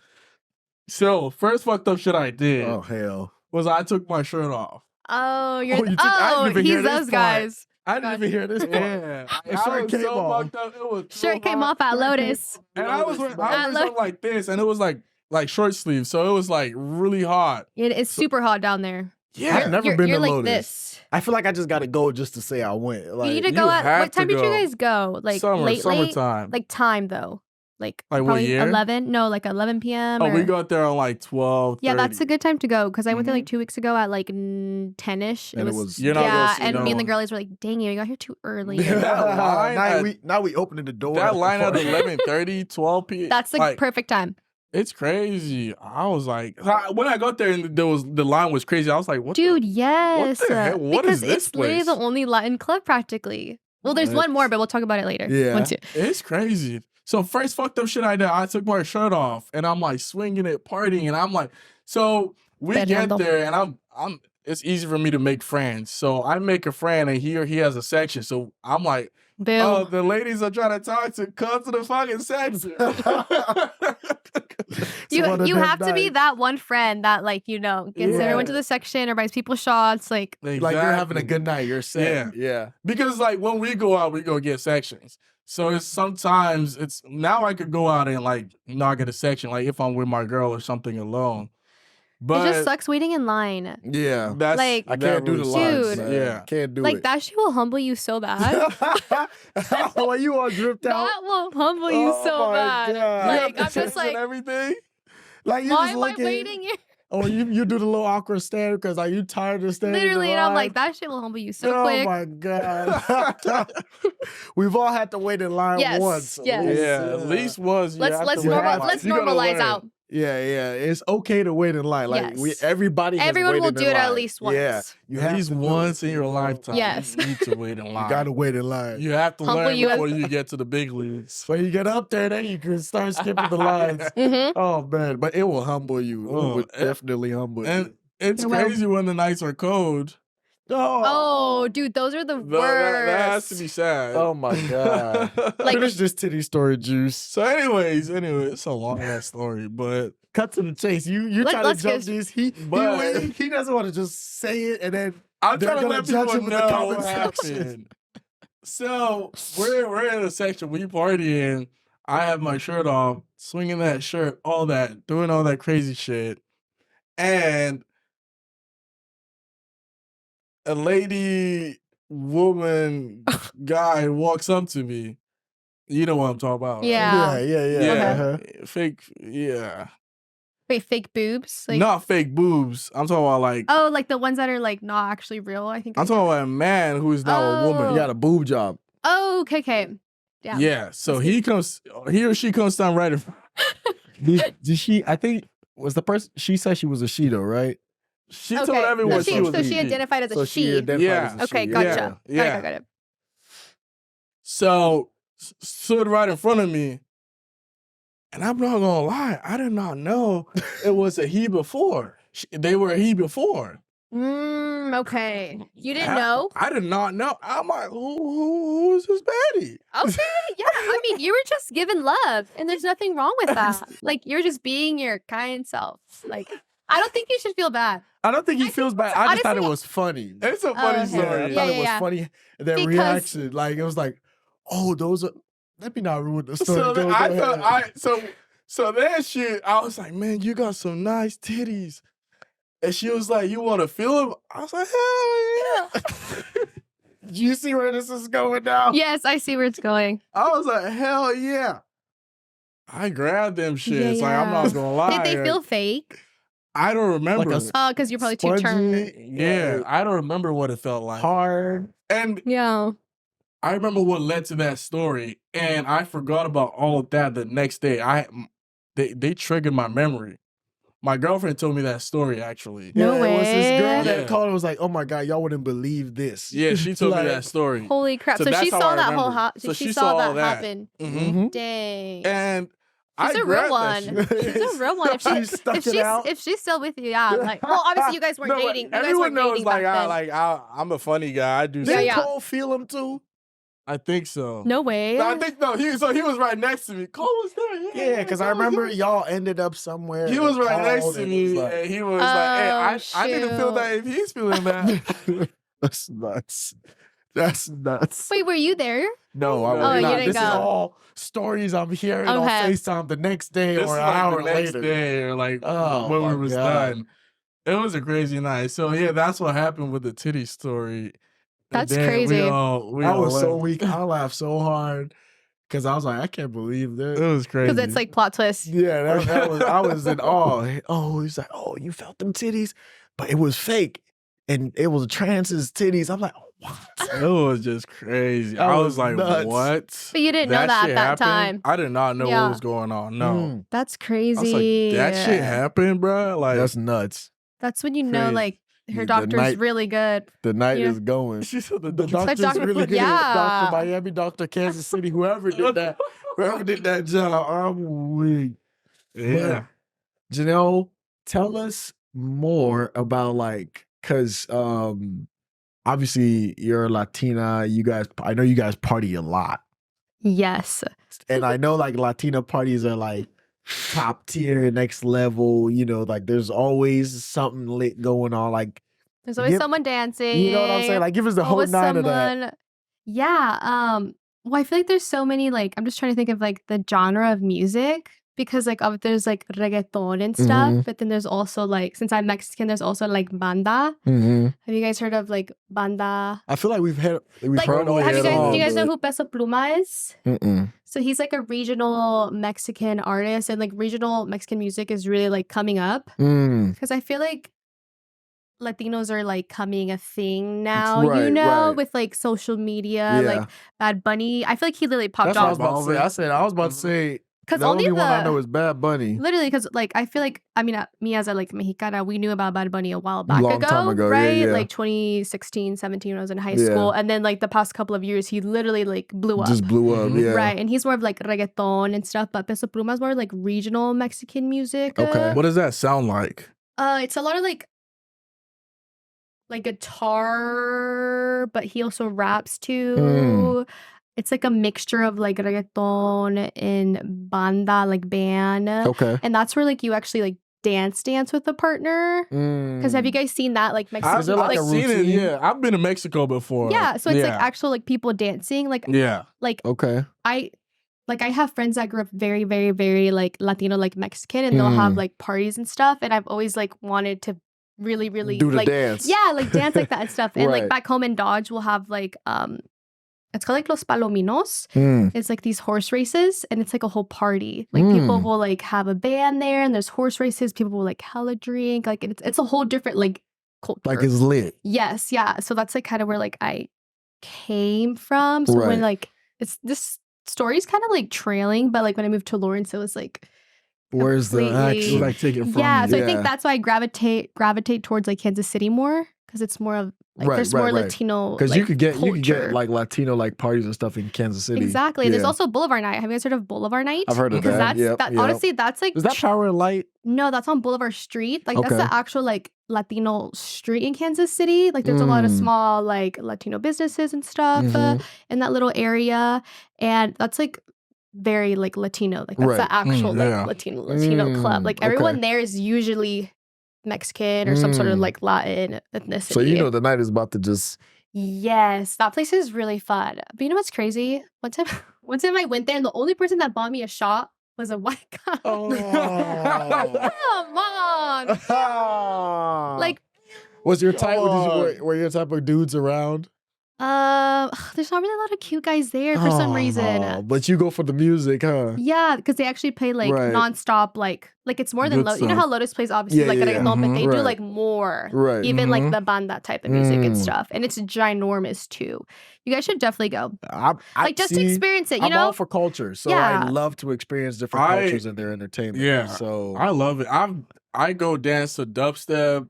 So first fucked up shit I did Oh hell. was I took my shirt off. Oh, you're Oh, you took- I didn't even hear he's this those part. guys. I didn't even hear this part. Yeah, The shirt was came so off. fucked up. It was Shirt so came hot. off at Lotus. And I was wearing At something like this, and it was like short sleeves, so it was like really hot. It's super hot down there. I've never you're, been you're to like Lotus. this. I feel like I just gotta go just to say I went. Like You need to you go at have what time to did you go. guys go? Like Summertime. Like time though. Like Like what probably year? 11. No, like 11 p.m. Oh, we or- got there on like 12. Yeah, that's a good time to go because I went there Mhm. like 2 weeks ago at like 10ish. And it was- You're not yeah, gonna see and no me and the one. girlies were like, "Dang it, we got here too early." That line now at- we opening the door. That line at before- 11:30, 12 p.m. That's the like, perfect time. it's crazy. I was like, when I got there and the line was crazy. I was like, what? Dude, yes. the heck? What because is this it's literally the place? only Latin club practically. Well, there's What? one more, but we'll talk about it later. Yeah. Once you- It's crazy. So first fucked up shit I did, I took my shirt off and I'm like swinging it, partying, and I'm like, so we Bad get handle. there and I'm. It's easy for me to make friends. So I make a friend and he has a section. So I'm like, Boom. oh, the ladies are trying to talk to come to the fucking section. It's one of you them have to be nights. that one friend that like gets everyone to the section or buys people shots. Like Like you're having a Exactly. good night. You're set. Yeah. Because like when we go out, we go get sections. So it's sometimes now I could go out and like not get a section, like if I'm with my girl or something alone. But it just sucks waiting in line. Yeah. that's Like- I can't do the lines. Dude. man. Yeah. Can't do Like it. that shit will humble you so bad. Why you all dripped out? That will humble you Oh so my bad. God. Like the I'm checks just like, and everything. Like you why just am I looking. waiting here? Oh, you do the little awkward stare because are you tired of standing? in Literally, and I'm line? like, that shit will humble you so oh quick. my god. We've all had to wait in line Yes, once. at yes. least. Yeah, at least once. Let's normalize out. Yeah. It's okay to wait in line. Like Yes. everybody. has Everyone will waited do in it at line. least once. Yeah, you At have least to do once it. in your lifetime. Yes. You need to wait in line. You gotta wait in line. You have to Humble learn you as- before you get to the big leagues. When you get up there, then you can start skipping the lines. Mm-hmm. Oh man, but it will humble you. It Oh, would definitely humble And you. it's It will. crazy when the nights are cold. Oh, dude, those are the That has to worst. be sad. Oh my god. Like- Finish this titty story, Juice. So, anyways, it's a long ass story, but Cut to the chase. You try to let's jump get- these. But- He doesn't want to just say it and then I'm They're trying to gonna let judge people him in the know comment what section. happened. So we're in a section, we partying. I have my shirt off, swinging that shirt, all that, doing all that crazy shit, and a lady, woman, guy walks up to me. You know what I'm talking about? right? Yeah. yeah. Yeah. Uh-huh. Fake. Yeah. Wait, fake boobs? Like, Not fake boobs. I'm talking about like. oh, like the ones that are like not actually real. I think. I'm talking about a man who is now a woman. You got a boob job. Oh, okay. Yeah. Yeah. So he or she comes down right in front. Did she? I think was the person. She said she was a she though, right? She Okay. told everyone so she she, was so a she she. identified as a So she. she identified Yeah. as a Okay, she. gotcha. Yeah. Got it. So stood right in front of me, and I'm not gonna lie, I did not know it was a he before. They were a he before. Okay. You didn't know? I did not know. I'm like, who is this baddie? Okay, yeah. I mean, you were just given love, and there's nothing wrong with that. Like, you're just being your kind self. Like, I don't think you should feel bad. I don't think he feels bad. I just thought it honestly- was funny. It's a funny okay. story. I Yeah, thought it yeah, was yeah. funny. Their Because- reaction, like it was like, oh, those are. Let me not ruin the story. So Go then I ahead. thought so then I was like, man, you got some nice titties. And she was like, you want to feel them? I was like, hell yeah. Do you see where this is going now? Yes, I see where it's going. I was like, hell yeah. I grabbed them shits. Yeah, Like, I'm yeah. not gonna lie. Did they feel fake? I don't remember. Like a Oh, because you're probably too turned. Spongy, yeah, I don't remember what it felt like. hard. And Yeah. I remember what led to that story, and I forgot about all of that the next day. They triggered my memory. My girlfriend told me that story, actually. No It was this girl way. that Yeah. called and was like, oh my God, y'all wouldn't believe this. Yeah, she told Like, me that story. Holy crap. So So, she that's how saw I that whole remember. So she she saw saw all that that. happen. Mhm. Dang. And She's I a real grabbed one. that shit. She's a real one. If, She stuck it out. if she's still with you, yeah. Like, well, obviously you guys weren't No, but dating. You guys everyone weren't knows, dating like, back then. I'm a funny guy. I do Didn't yeah. Cole feel him too? I think so. No way. No, I think no. He was right next to me. Cole was there. Yeah, because I Cole was remember there. y'all ended up somewhere. He was and right next called to and it was me, like- and he was like, "Hey, Oh, I didn't feel shoot. that if he's feeling that." That's nuts. That's nuts. Wait, were you there? No, I Oh, was you not. didn't This is go. all stories I'm hearing on Okay. FaceTime the next day This or is an like hour the next later. day, or like Oh, when we my was God. done. It was a crazy night. So yeah, that's what happened with the titty story. And That's then crazy. We I all was so left. weak. I laughed so hard because I was like, I can't believe It this. was crazy. Because it's like plot twist. Yeah, that was. I was in awe. Oh, he's like, oh, you felt them titties, but it was fake, and it was Trans's titties. I'm like, what? It was just crazy. That I was was like, nuts. what? But you didn't know that at shit that happened? time. I did not know Yeah. what was going on. No. Mm, That's I crazy. was like, that shit happened, bro. Like, that's nuts. That's when you know, Crazy. like, Yeah, her the doctor's night- really good. The night Yeah. is going. she said the The doctor. doctor's doctor- really good. yeah. Doctor Miami, Doctor Kansas City, whoever did that job, I'm weak. Yeah. Jennell, tell us more about like, cause obviously you're a Latina. I know you guys party a lot, Yes. and I know like Latina parties are like top tier, next level. You know, like there's always something lit going on. Like, There's always Give- someone dancing. you know what I'm saying? Like, give us the whole always nine of that. someone. Yeah. Well, I feel like there's so many, like, I'm just trying to think of like the genre of music because like there's like reggaeton and stuff, Mhm. but then there's also like, since I'm Mexican, there's also like banda. Mm-hmm. Have you guys heard of like banda? I feel like we've Like, heard all have you the guys, do songs, you guys know but- who Peso Pluma is? Mm-mm. So he's like a regional Mexican artist, and like regional Mexican music is really like coming up Mm. because I feel like Latinos are like coming a thing now, Right, right. with like social media, Yeah. like Bad Bunny. I feel like he literally popped That's what I was off about to say. I was about to say because the only only one I the know is Bad Bunny. literally because like I feel like me as a like Mexicana, we knew about Bad Bunny a while back Long time ago, yeah, right? yeah. Like 2016, 17 when I was in high Yeah. school, and then like the past couple of years, he literally like blew up. Just blew up. Mhm. Yeah. Right, and he's more of like reggaeton and stuff, but Peso Pluma is more like regional Mexican music. Okay. What does that sound like? It's a lot of like guitar, but he also raps too. Mm. It's like a mixture of like reggaeton and banda, like band, Okay. and that's where like you actually like dance with a partner. Because have you guys seen that like Mexican? Is there like a seen it. routine? Yeah, I've been to Mexico before. yeah, so it's like actual like people dancing. Like Yeah. I have friends that grew up very, very, very like Latino, like Mexican, and they'll have Mm. like parties and stuff. And I've always like wanted to really, really Do the like dance. yeah, like dance like that and stuff. And like Right. back home in Dodge, we'll have like it's called like Los Palominos. Mm. It's like these horse races, and it's like a whole party. Like people Mm. will like have a band there, and there's horse races. People will like hella drink. Like it's a whole different like culture. Like it's lit. Yes, yeah. So that's like kind of where like I came from. So Right. when like it's this story's kind of like trailing, but like when I moved to Lawrence, it was like Where's the completely- It's action? like taking from yeah. you. So I Yeah. think that's why I gravitate towards like Kansas City more because it's more of like Right, there's right, more right. Latino Because like, you could get culture. like Latino like parties and stuff in Kansas City. Exactly. There's Yeah. also Boulevard Night. Have you guys heard of Boulevard Night? I've heard of Because that. that's Yep, that yep. honestly that's like Is that Power and Light? no, that's on Boulevard Street. Like that's Okay. the actual like Latino street in Kansas City. Like there's a lot of small like Latino businesses and stuff in that little area, and that's like very like Latino. Like that's Right. the actual like Yeah. Latino club. Like everyone okay. there is usually Mexican or some sort of like Latin ethnicity. So you know the night is about to just. Yes, that place is really fun. But you know what's crazy? One time I went there and the only person that bought me a shot was a white guy. Oh. Come on. Like, was your type? Were your type of dudes around? there's not really a lot of cute guys there for some reason. But you go for the music, huh? Yeah, because they actually play like Right. nonstop, like it's more than Good you know stuff. how Lotus plays obviously Yeah, like yeah, reggaeton, but they Right. do like more, Right. even like the banda type of music and Mm. stuff, and it's ginormous too. You guys should definitely go, I like just to see, experience it. You I'm know, all for culture, so Yeah. I love to experience different I- cultures and their entertainment. Yeah. So I love it. I go dance to dubstep,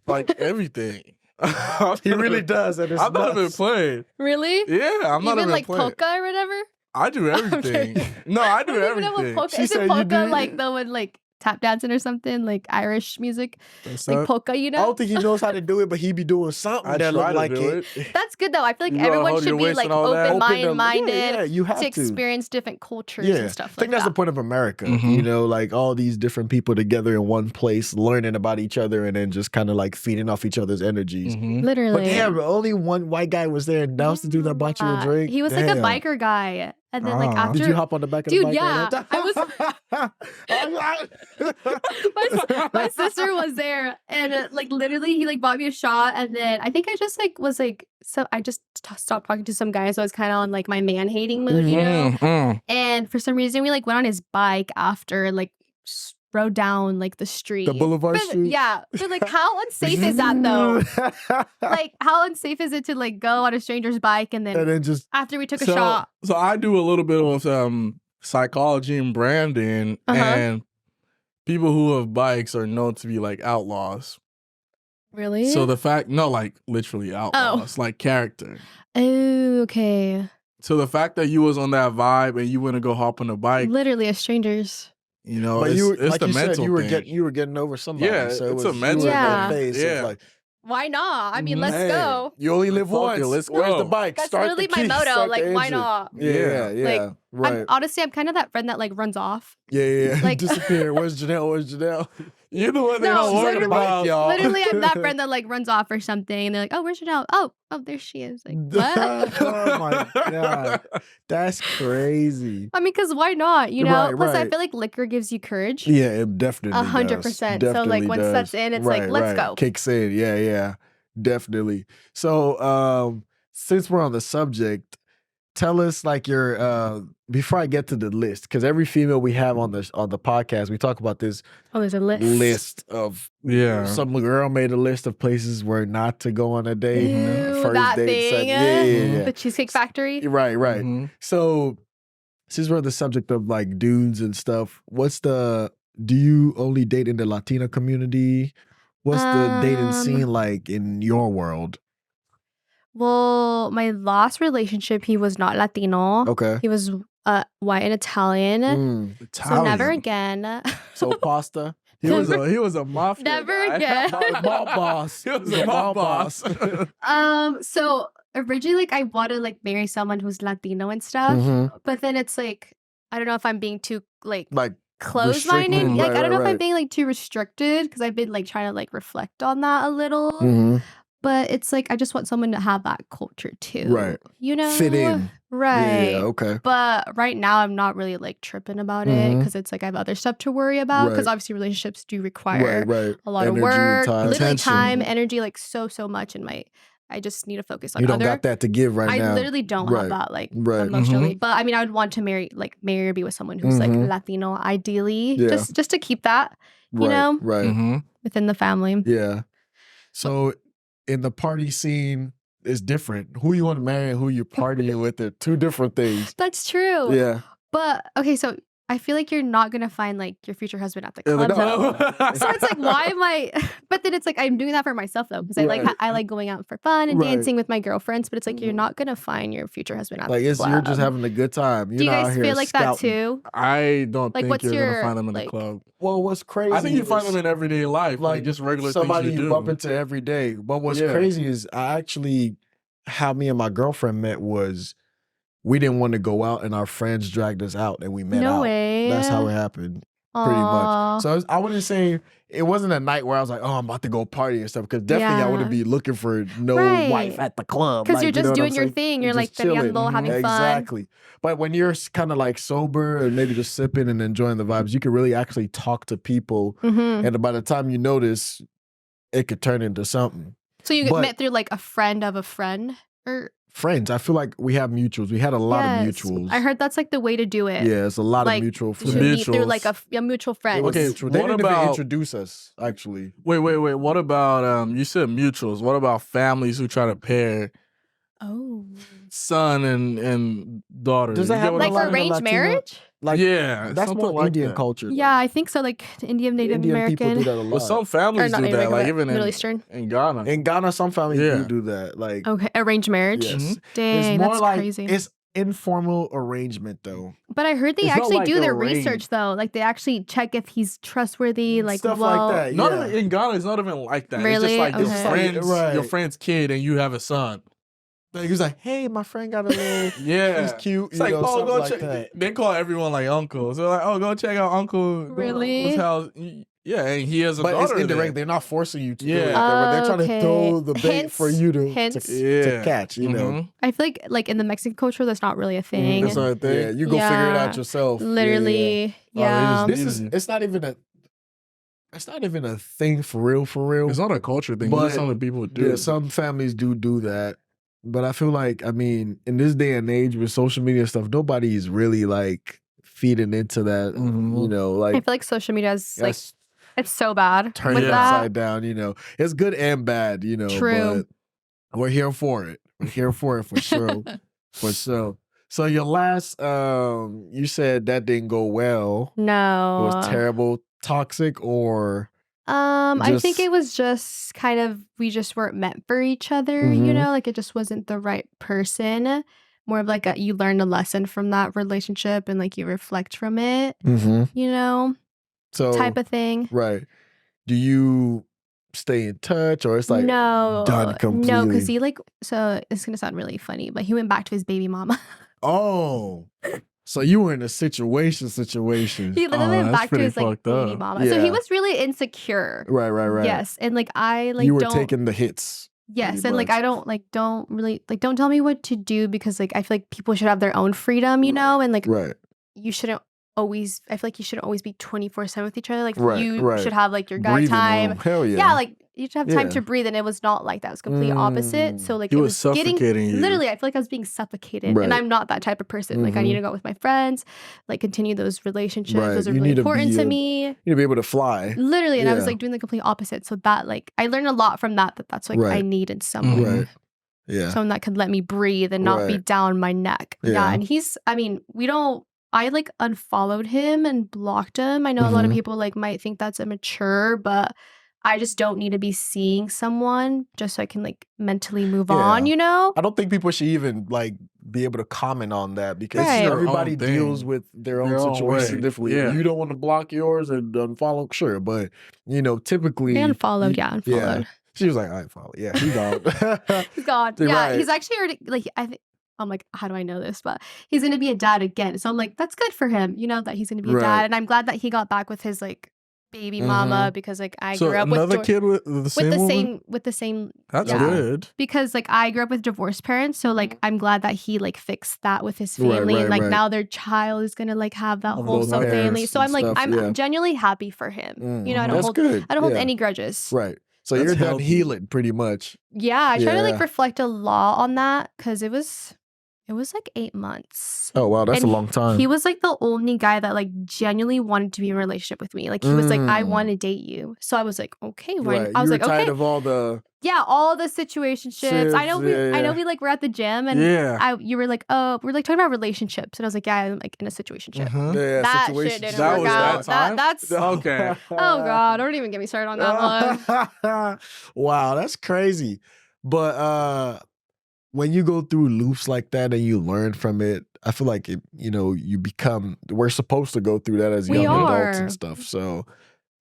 like everything. he really does, and it's I'm not even nuts. playing. really? Yeah, I'm not Even even like playing. polka or whatever. I do everything. kidding. No, I do I don't even know what everything. polka She is. said It you polka do. like the one like tap dancing or something, like Irish music, What's like up? polka. You I know, don't think he knows how to do it, but he be doing something I that try look to like do it. that's good though. I feel like You gotta everyone hold should your be waist like and all that. open-minded Yeah, you have to to experience different cultures Yeah, and stuff I think like that's that. the point of America. Mhm. You know, like all these different people together in one place, learning about each other, and then just kind of like feeding off each other's energies. Mhm. Literally. But damn, only one white guy was there, and that was the dude that bought you a drink. He was like a biker guy, and then like Ah. after Did you hop on the back of Dude, the bike? yeah, my sister was there, and like literally he like bought me a shot, and then I think I just like was like so I just stopped talking to some guy, so I was kind of on like my man hating mood, you know. Mm. And for some reason we like went on his bike after and, like rode down like the street, The Boulevard But, Street? Yeah, but like how unsafe is that though? Like how unsafe is it to like go on a stranger's bike and then and then just after we took a shot? So I do a little bit of psychology and branding, Uh-huh. and people who have bikes are known to be like outlaws. Really? So the fact, no, like literally outlaws, like character. Oh, okay. So the fact that you was on that vibe and you want to go hop on a bike, Literally as strangers. you know, but it's, you, it's like the you mental said, you were thing. getting over somebody. Yeah, so it it's was, a you mental were in that thing. phase of Yeah. like, Why not? I mean, let's man, go. You only live Fuck once. it, let's Where's the go. bike? That's Start literally the my key, motto. start the Like, why engine. not? Yeah, Like, right. Honestly, I'm kind of that friend that like runs off. Yeah. like- Disappear. Where's Jennell? Where's Jennell? You're the one they're No, not worried literally- about. y'all. Literally, I'm that friend that like runs off or something. And they're like, oh, where's Jennell? Oh, there she is. Like, what? Oh my god, that's crazy. I mean, because why not? You know? Right, Plus, I right. feel like liquor gives you courage. Yeah, it definitely 100%. does. So, like, Definitely once does. that's in, it's like, let's go. Kicks in. Yeah, definitely. So, since we're on the subject, tell us like your before I get to the list, because every female we have on the podcast, we talk about this Oh, there's a list. list of Yeah. some girl made a list of places where not to go on a date. Ew, that thing. Yeah. The Cheesecake Factory. Right. Mhm. So, since we're on the subject of like dudes and stuff, do you only date in the Latina community? What's the dating scene like in your world? Well, my last relationship, he was not Latino. Okay. He was white and Italian. So never again. So pasta? He was a mafia. Never guy. again. Mob boss. He was a mob boss. So originally, like, I want to like marry someone who's Latino and stuff, Mhm. but then it's like I don't know if I'm being too like Like, close-minded. restricted. Like, Right, I don't know right, if I'm right. being like too restricted because I've been like trying to like reflect on that a little. mhm. But it's like I just want someone to have that culture too, Right. You know, Fit in. right? Yeah, okay. But right now, I'm not really like tripping about it Mhm. because it's like I have other stuff to worry about. Because Right. obviously, relationships do require Right. a lot Energy of and work, time. literally Attention. time, energy, like so much. And I just need to focus on You don't other. got that to give right I now. literally don't Right. have that like Right. emotionally. But I mean, I would want to marry or be with someone who's like Mhm. Latino, ideally, Yeah. just to keep that Right. know? Right. Mhm. within the family. Yeah. So in the party scene, it's different. Who you want to marry and who you're partying with are two different things. That's true. Yeah. But okay, so I feel like you're not gonna find like your future husband at the Yeah, club no. though. So it's like, why am I? But then it's like I'm doing that for myself though, because I like going out for fun and Right. dancing with my girlfriends. But it's like you're not gonna find your future husband at Like the it's club. you're just having a good time. You're Do you not out guys here feel like that scouting. too? I don't Like, think what's you're gonna your, find them in the like- club. Well, what's crazy? I think you find is, them in everyday life, like just regular somebody things you do. bump into every day. But what's Yeah. crazy is how me and my girlfriend met was we didn't want to go out and our friends dragged us out and we met No out. way. That's how it happened. Pretty Aw. much. So I wouldn't say it wasn't a night where I was like, oh, I'm about to go party and stuff. Because definitely I Yeah. wouldn't be looking for no Right. wife at the club. Because like, you're you know just what I'm doing your saying? thing. You're like just chilling. peleando, having fun. Exactly. But when you're kind of like sober or maybe just sipping and enjoying the vibes, you can really actually talk to people. Mhm. And by the time you notice, it could turn into something. So you But- met through like a friend of a friend, or Friends, I feel like we have mutuals. We had a lot of Yes. mutuals. I heard that's like the way to do it. Yeah, it's a lot Like, of mutual You friends. should meet through like Mutuals. a mutual friend. It was Okay, mutual. They what didn't even about- introduce us, actually. Wait. What about you said mutuals? What about families who try to pair Oh. son and daughter? Does that You get happen what a I'm Like lot in the arranged Latino- marriage? Like, yeah, that's something more like Indian that. culture. though. Yeah, I think so. Like Indian, Native Indian American. people do that a lot. But some Or families not do Native that, American, like but even Middle in, Eastern. in Ghana. In Ghana, some families Yeah. do that. Like, Okay, arranged marriage. yes. Dang, It's more that's like crazy. it's informal arrangement though. But I heard they It's not actually like do their arranged. research though. Like they actually check if he's trustworthy. Like Stuff well, like that. Not yeah. even in Ghana, it's not even like that. It's Really? just like your Okay. friends, Right. your friend's kid, and you have a son. Like, he was like, "Hey, my friend got a little. Yeah, He's cute. It's you like, know, oh, something go like check. that." They call everyone like uncle. So like, oh, go check out Uncle. Really? Uncle's house. Yeah, and he has a But it's daughter. indirect. there. They're not forcing you to do it. Yeah. They're trying to throw Okay. the bait Hints, for you to hints. Yeah. catch. You know, Mhm. I feel like in the Mexican culture, that's not really a thing. That's not a thing. yeah, you go figure it Yeah. out yourself. Yeah, yeah. Literally, Oh, they yeah. just- This is. It's not even a. It's not even a thing for real. For real. It's not a culture thing. But- But something people do. Yeah, some families do that. But I feel like, I mean, in this day and age with social media stuff, nobody's really like feeding into that. Mhm. You know, I like feel like social media is like that's it's so bad turned with it that. upside down. You know, it's good and bad. You know, True. but we're here for it. We're here for it for sure, for sure. So your last, you said that didn't go well. No, It was terrible, toxic, or I think just- it was just kind of we just weren't meant for each other. Mhm. You know, like it just wasn't the right person. More of like you learn a lesson from that relationship and like you reflect from it. You know, so type of thing. right. Do you stay in touch, or it's like no, done no, completely? because he like so it's gonna sound really funny, but he went back to his baby mama. Oh, so you were in a situation. He literally Oh, went that's back to pretty his like fucked baby up. mama. So he Yeah. was really insecure. Right. Yes, and like I like you were don't. taking the hits. Yes, pretty and like much. I don't really like don't tell me what to do because like I feel like people should have their own freedom, you know, and like Right. you shouldn't always. I feel like you shouldn't always be 24/7 with each other. Like Right, you right. should have like your guy Breathing time. room. Hell yeah. Yeah, like you should have time Yeah. to breathe, and it was not like that. It was complete opposite. So like He it was getting suffocating you. literally. I feel like I was being suffocated, Right. and I'm not that type of person. Like I need Mhm. to go with my friends, like continue those relationships. Right, Those are you really need to important be to a- me. You need to be able to fly. Literally, and I was Yeah. like doing the complete opposite. So that like I learned a lot from that. That's like I Right. need in someone. Mhm. Right. Yeah. Someone that could let me breathe and not be Right. down my neck. Yeah. Yeah. And I like unfollowed him and blocked him. I know a lot of Mhm. people like might think that's immature, but I just don't need to be seeing someone just so I can like mentally move on, Yeah. you know? I don't think people should even like be able to comment on that because Right. Their everybody own thing. deals with their own Their own situation way. differently. Yeah. You don't want to block yours and unfollow, sure, but you know, typically I unfollowed, you- yeah, unfollowed. She was like, I follow. Yeah, he gone. He's gone. You're Yeah, right. he's actually already like I think I'm like, how do I know this? But he's gonna be a dad again. So I'm like, that's good for him, you know, that he's gonna be a Right. dad. And I'm glad that he got back with his like baby mama because like I So grew up with another kid with the same woman? with the same That's yeah. good. because like I grew up with divorced parents, so like I'm glad that he like fixed that with his Right, family, and right, like right. now their child is gonna like have that Of wholesome both family. parents So I'm and like stuff, I'm yeah. genuinely happy for him. You know, I don't That's hold good. I don't hold Yeah. any grudges. Right. So That's you're done healthy. healing pretty much. Yeah, I try to like Yeah. reflect a lot on that because it was It was like 8 months. Oh wow, that's And a long time. He was like the only guy that like genuinely wanted to be in a relationship with me. Like he was like, I want to date you. So I was like, okay, fine. Right. I was You were like, tired okay. of all the Yeah, all the situationships. I know yeah. we like were at the gym and Yeah. you were like, we're like talking about relationships. And I was like, yeah, I'm like in a situationship. yeah, That situation. shit didn't That work was out. that time? That's Okay. oh god, don't even get me started on that one. Wow, that's crazy. But when you go through loops like that and you learn from it, I feel like we're supposed to go through that as We young adults are. and stuff. So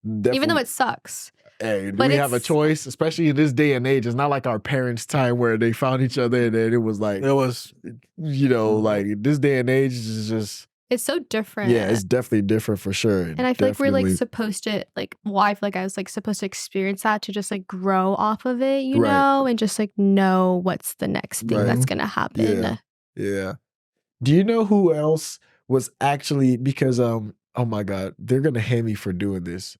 Even definitely, though it sucks. hey, do but we have a it's- choice? Especially in this day and age, it's not like our parents' time where they found each other and then it was like, It was like this day and age is just It's so different. yeah, it's definitely different for sure. And I feel like we're like supposed to like I feel like I was like supposed to experience that to just like grow off of it, you Right. know, and just like know what's the next thing Right. that's gonna happen. Yeah. Yeah. Do you know who else was actually because oh my god, they're gonna hate me for doing this.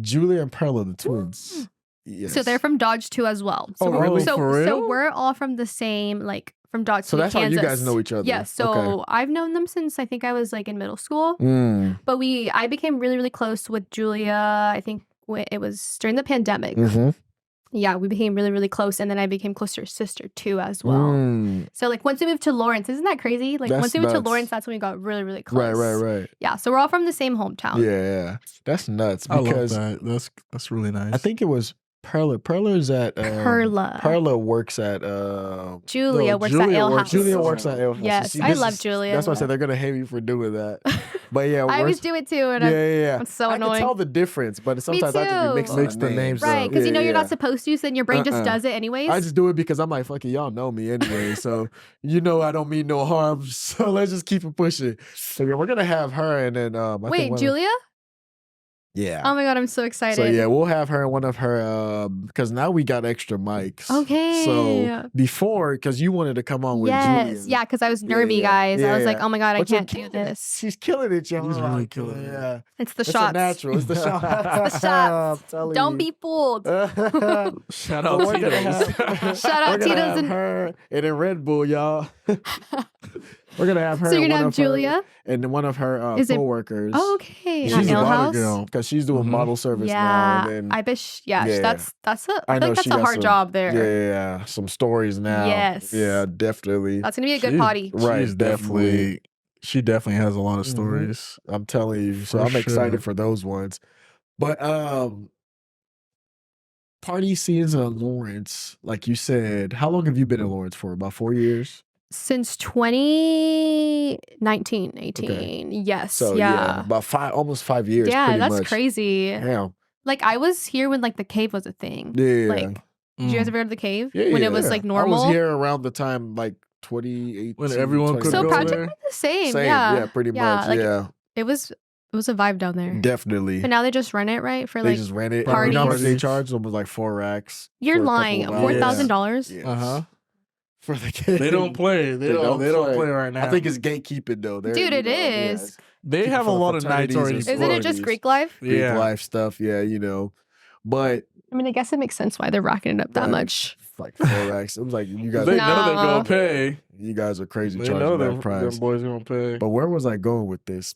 Julia and Perla, the twins. Yes. So they're from Dodge 2 as well. So Oh, we're- really? So, For real? so we're all from the same like from Dodge 2. So that's how you guys Kansas. know each other. Yeah. So Okay. I've known them since I think I was like in middle school. Mm. But I became really, really close with Julia. I think it was during the pandemic. Mm-hmm. Yeah, we became really, really close. And then I became close to her sister too as well. Mm. So like once we moved to Lawrence, isn't that crazy? Like That's once we moved to nuts. Lawrence, that's when we got really, really close. Right. Yeah, so we're all from the same hometown. Yeah. That's nuts I love because that. That's really nice. I think it was Perla. Perla's at Perla. Perla works at Julia No, works Julia at Ale works- House. Julia works at Ale House. Yes, See, I this love is- Julia. That's why I said they're gonna hate me for doing that. But yeah, I always works- do it too, and yeah. I'm so I annoying. can tell the difference, but sometimes I just be too. mixing Mix the names names up. Right, because you know you're Yeah. not supposed to, so then your brain just does it anyways. I just do it because I'm like, fuck it, y'all know me anyway. So you know I don't mean no harm. So let's just keep it pushing. So yeah, we're gonna have her and then I think Wait, one of- Julia? yeah. Oh my god, I'm so excited. So yeah, we'll have her and one of her because now we got extra mics. Okay. So before, because you wanted to come on with Yes, Julia. yeah, because I was nervy, yeah. guys. I was like, Yeah. oh my god, But I you're can't do killing it. this. She's killing it, y'all. She's really killing it. Yeah. It's the It's shots. a natural. It's the shots. It's the shots. I'm telling Don't you. be fooled. Shout But out we're gonna Tito's. have- Shout out we're gonna Tito's have and- her and then Red Bull, y'all. We're gonna have her. So you're and gonna one have of her- Julia? and then one of her Is it- coworkers. Oh, okay. She's At a Ale model House? girl. because she's doing Mhm. model service now. Yeah, And then, I bet. Yeah, yeah. that's a. I I feel know like that's she a got hard some- job there. yeah, some stories now. Yes. Yeah, definitely. That's gonna be a good She- potty. Right, She's definitely. She definitely has a lot of Mhm. stories. I'm telling you. So For I'm excited sure. for those ones. But party scenes in Lawrence, like you said, how long have you been in Lawrence for? About 4 years? Since 2019, 18. Yes. So yeah. about almost 5 years. Yeah, pretty that's much. crazy. Damn. Like I was here when like the cave was a thing. Yeah. Like, did you guys ever go to the cave Yeah, when yeah. it was like I normal? was here around the time like 2018. When everyone could So go 2019. Project there? was the same. Same. Yeah. Pretty Yeah, much. like, yeah. It was a vibe down there. Definitely. But now they just rent it, right? For They like just ran it. parties. You know how much they Parties. charged? Almost like 4 racks. you're for a couple lying. of hours. $4,000? Yes. Uh-huh. For the kids. They don't play. They don't play right now. I think it's gatekeeping though. They're, Dude, you it know, yeah, is. it's They people have a for lot of nights fraternities already. and Isn't it just sororities. Greek life? Greek Yeah. life stuff. Yeah, But I mean, I guess it makes sense why they're racking it up that Right. much. like 4 racks. It was like you guys. They know they're Nah. gonna pay. You guys are crazy They charging know that them price. boys gonna pay. But where was I going with this?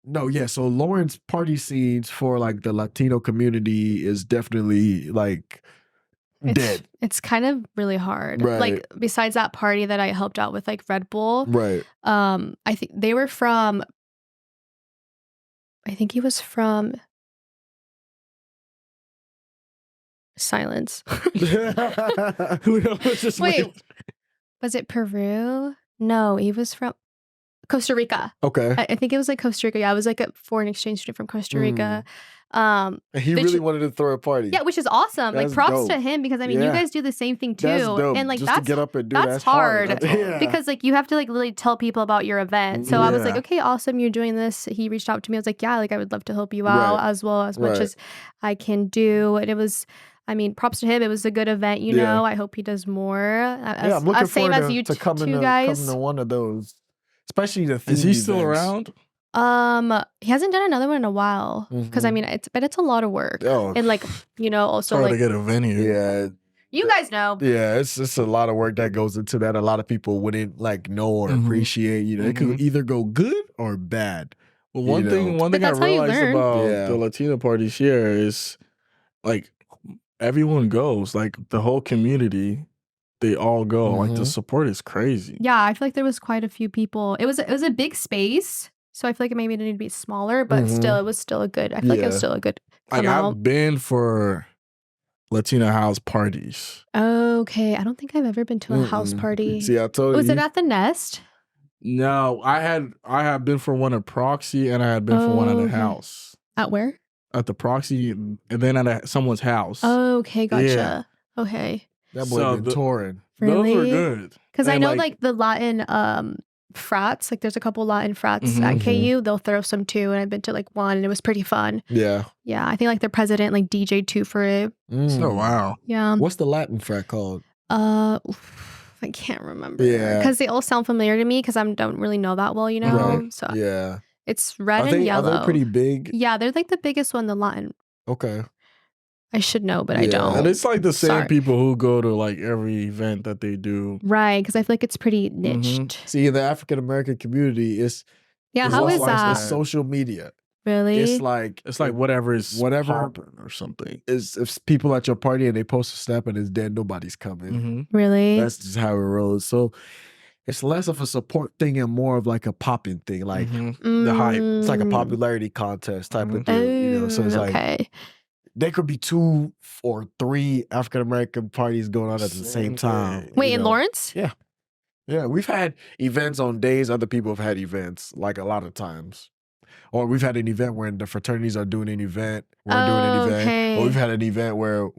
No, yeah. So Lawrence party scenes for like the Latino community is definitely like dead. It's kind of really hard. Right. Like besides that party that I helped out with, like Red Bull. Right. I think they were from. I think he was from. Silence. Just Wait, was it Peru? No, he was from Costa Rica. Okay. I think it was like Costa Rica. Yeah, I was like a foreign exchange student from Costa Rica. And he Bitch- really wanted to throw a party. Yeah, which is awesome. That's Like props dope. to him because I mean you Yeah. guys do the same thing too. That's dope. And like Just to that's get up and do that's that's hard. hard. Yeah. because like you have to like literally tell people about your event. So I was like, Yeah. okay, awesome, you're doing this. He reached out to me. I was like, yeah, like I would love to help you out Right. as well as much Right. as I can do. And it was, I mean, props to him. It was a good event, you Yeah. know. I hope he does more. Yeah, I'm looking Same forward as you to coming two to, guys. coming to one of those. Especially the Is he themed still events. around? He hasn't done another one in a while because I Mhm. mean it's a lot of work Oh, and like you know also Hard like to get a venue. yeah. You guys know. Yeah, it's a lot of work that goes into that. A lot of people wouldn't like know or appreciate. You know, it could either go good or bad. Well, You one know. thing I that's how you realized learn. about the Latina parties here is like everyone goes, like the whole community, they all go. Like the support is crazy. Yeah, I feel like there was quite a few people. It was a big space, so I feel like maybe it needed to be smaller, but still, it was still a good. I feel like it was still a good. Like amount. I've been for Latina house parties. Okay, I don't think I've ever been to a house party. See, I told Was you. it at the Nest? No, I had been for one at Proxy and I had been for one at a house. At where? At the Proxy and then at someone's house. Okay, gotcha. Yeah. Okay. That boy been touring. Really? Those were good. Because I And, know like the Latin frats, like there's a couple Latin frats at KU. They'll throw some too, and I've been to like one, and it was pretty fun. Yeah. Yeah, I think like their president like DJ too for it. Oh wow. Yeah. What's the Latin frat called? I can't remember. Yeah. Because they all sound familiar to me because I don't really know that well, you know. Right. So Yeah. it's red Are and yellow. Are they pretty big? Yeah, they're like the biggest one, the Latin. Okay. I should know, but I Yeah. don't. And it's like the same Sorry. people who go to like every event that they do. Right, because I feel like it's pretty niched. See, in the African American community, it's Yeah, it's how also is like that? it's social media. Really? It's like whatever is whatever popping or something. is if people at your party and they post a snap and it's dead, nobody's coming. Really? That's just how it rolls. So it's less of a support thing and more of like a popping thing. Like the hype. it's like a popularity contest type of deal. You know, so it's like okay. there could be 2 or 3 African American parties going on at the same time. Wait, you in know? Lawrence? Yeah. Yeah, we've had events on days other people have had events, like a lot of times. Or we've had an event where the fraternities are doing an event, we're doing an event. Okay. Or we've had an event where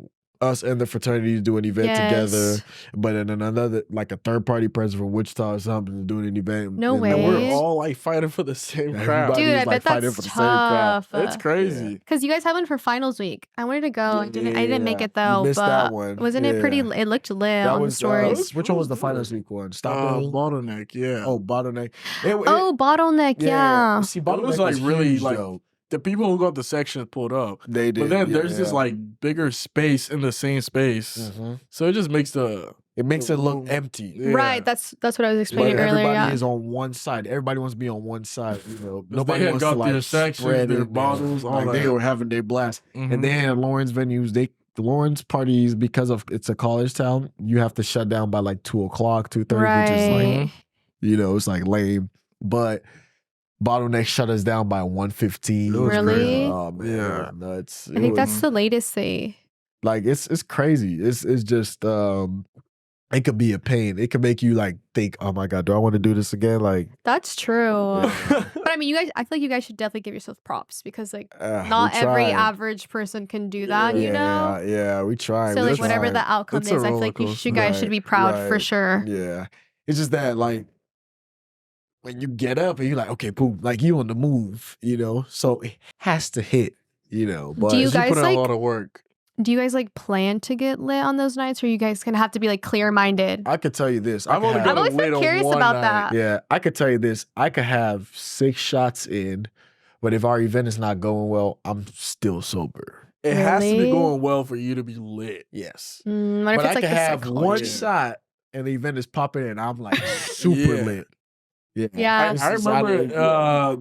us and the fraternities do an event together, but then another, like a third party person from Wichita or something is doing an event. No and way. And we're Really? all like fighting for the same crowd. Everybody Dude, is, I like, bet fighting that's for the same crowd. tough. It's crazy. Because you guys have one for finals week. I wanted to go. I didn't make Yeah. it though. You missed but that one. wasn't it pretty? Yeah. It looked lit That on the was stories. which one was the finals week one? Stop Bottleneck, yeah. Oh, bottleneck. Oh, bottleneck. Yeah. See, But it bottleneck was like really huge, like though. the people who got the sections pulled up. They did. But then yeah, there's this like bigger space in the same space. So it just makes it makes it look empty. Yeah. Right. That's what I was But explaining earlier. everybody Yeah. is on one side. Everybody wants to be on one side. You know, They nobody had wants got to like their sections, spread their it, bottles, all like they that. were having their blast. Mhm. And then at Lawrence venues, the Lawrence parties, because of it's a college town, you have to shut down by like 2:00, 2:30, which is like, Right. you know, it's like lame. But Bottleneck shut us down by 1:15. It was Really? crazy. Oh man, Yeah. it was nuts. I think that's the latest they. like it's crazy. It's just it could be a pain. It could make you like think, oh my God, do I want to do this again? Like That's true. yeah. But I mean, you guys. I feel like you guys should definitely give yourself props because like We not every tried. average person can do that. You know. Yeah, we tried. So We like whatever tried. the outcome It's is, a I feel like roller you guys should be Right, proud for right. sure. Yeah. It's just that like when you get up and you're like, okay, boom, like you on the move, you know? So it has to hit, you know. But Do you You guys put in like? a lot of work. Do you guys like plan to get lit on those nights, or you guys gonna have to be like clear minded? I could tell you this. I've only I've got always lit been on curious one about night. that. Yeah, I could tell you this. I could have 6 shots in, but if our event is not going well, I'm still sober. It has to be Really? going well for you to be lit. Yes. What if But it's I like could the have one psychology? shot and the event is popping and I'm like super Yeah. lit. Yeah. Yeah. This I is- remember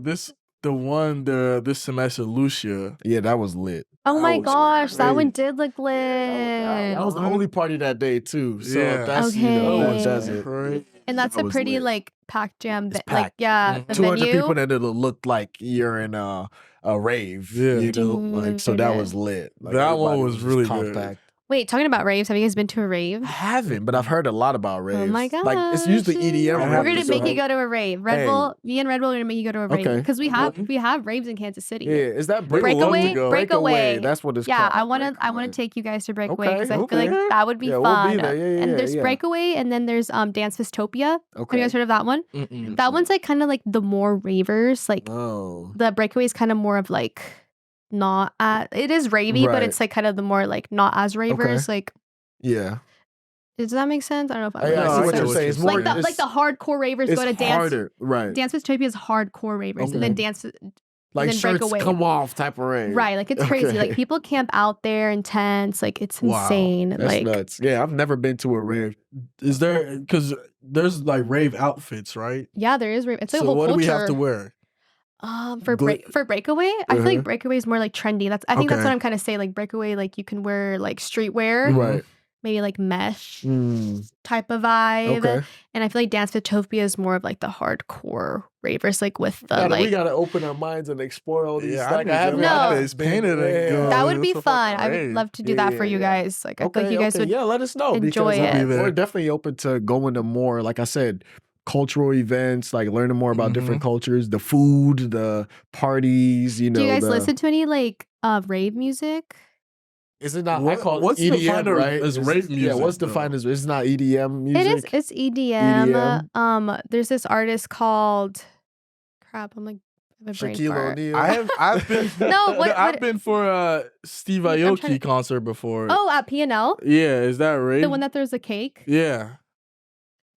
this semester, Lucia. Yeah, that was lit. Oh my was gosh, that one crazy. did look lit. That was the only party that day too. So Yeah. if that's you know, Okay. if that's it. Crazy. And that's that a was pretty lit. like packed jam. It's Like packed. yeah, Mhm. the 200 venue. people and it'll look like you're in a rave. Yeah. You know, like so that Dude. was lit. Like, That one everybody was just really good. compact. Wait, talking about raves, have you guys been to a rave? I haven't, but I've heard a lot about raves. Oh my gosh. Like it's usually EDM. We're We're raves, gonna so- make you go to a rave. Red Hey. Bull, me and Red Bull are gonna make you go to a rave Okay. because we have raves in Kansas City. Yeah, is that Break- would love to Breakaway, go. breakaway. That's what it's Yeah, called. I wanna take you guys to Breakaway because I Okay, feel like okay. that would be Yeah, we'll fun. be there. Yeah, and yeah, there's yeah. Breakaway, and then there's Dance Festopia. Have Okay. you guys heard of that one? Mm-mm. That one's like kind of like the more ravers. Like Oh. the Breakaway is kind of more of like not it is ravey, but Right. it's like kind of the more like not as ravers. Like Yeah. does that make sense? I don't know if I'm Yeah, I making see what sense. you're saying. It's more Like the hardcore ravers it's go to dance. harder. Right. Dance with Topia's hardcore ravers, and then Okay. dance Like then break shirts away. come off type of rave. Right, like it's crazy. Okay. Like people camp out there in tents. Like it's Wow, insane. That's like nuts. Yeah, I've never been to a rave. Is there, because there's like rave outfits, right? yeah, there is. It's like a So whole what culture. do we have to wear? For breakaway, I feel Uh-huh. like breakaway is more like trendy. I think that's Okay. what I'm kind of saying. Like breakaway, like you can wear like streetwear, Right. maybe like mesh Mm, type of vibe. okay. And I feel like Dance Utopia is more of like the hardcore ravers, like with the We like. gotta open our minds and explore all these. Yeah, like, I haven't No. had It's painted and go. That would it's be a fucking fun. I would rave. love to do Yeah, that for yeah, you yeah. guys. Like I feel like you guys would. Yeah, let us know enjoy because it. we're definitely open to going to more, like I said, cultural events, like learning more about different cultures, the food, the parties. You know, Do you guys listen to any like rave music? Is it not? What- I call what's it EDM, defined right? as It's- rave Yeah, what's music, though? defined as? It's not EDM music. It is. It's EDM. EDM. There's this artist called. Crap. I'm like. I have a brain Shaquille fart. O'Neal. I've been No, what- I've been for a Steve I'm Aoki trying to- concert before. Oh, at P&L, Yeah, is that rave? the one that throws a cake. Yeah,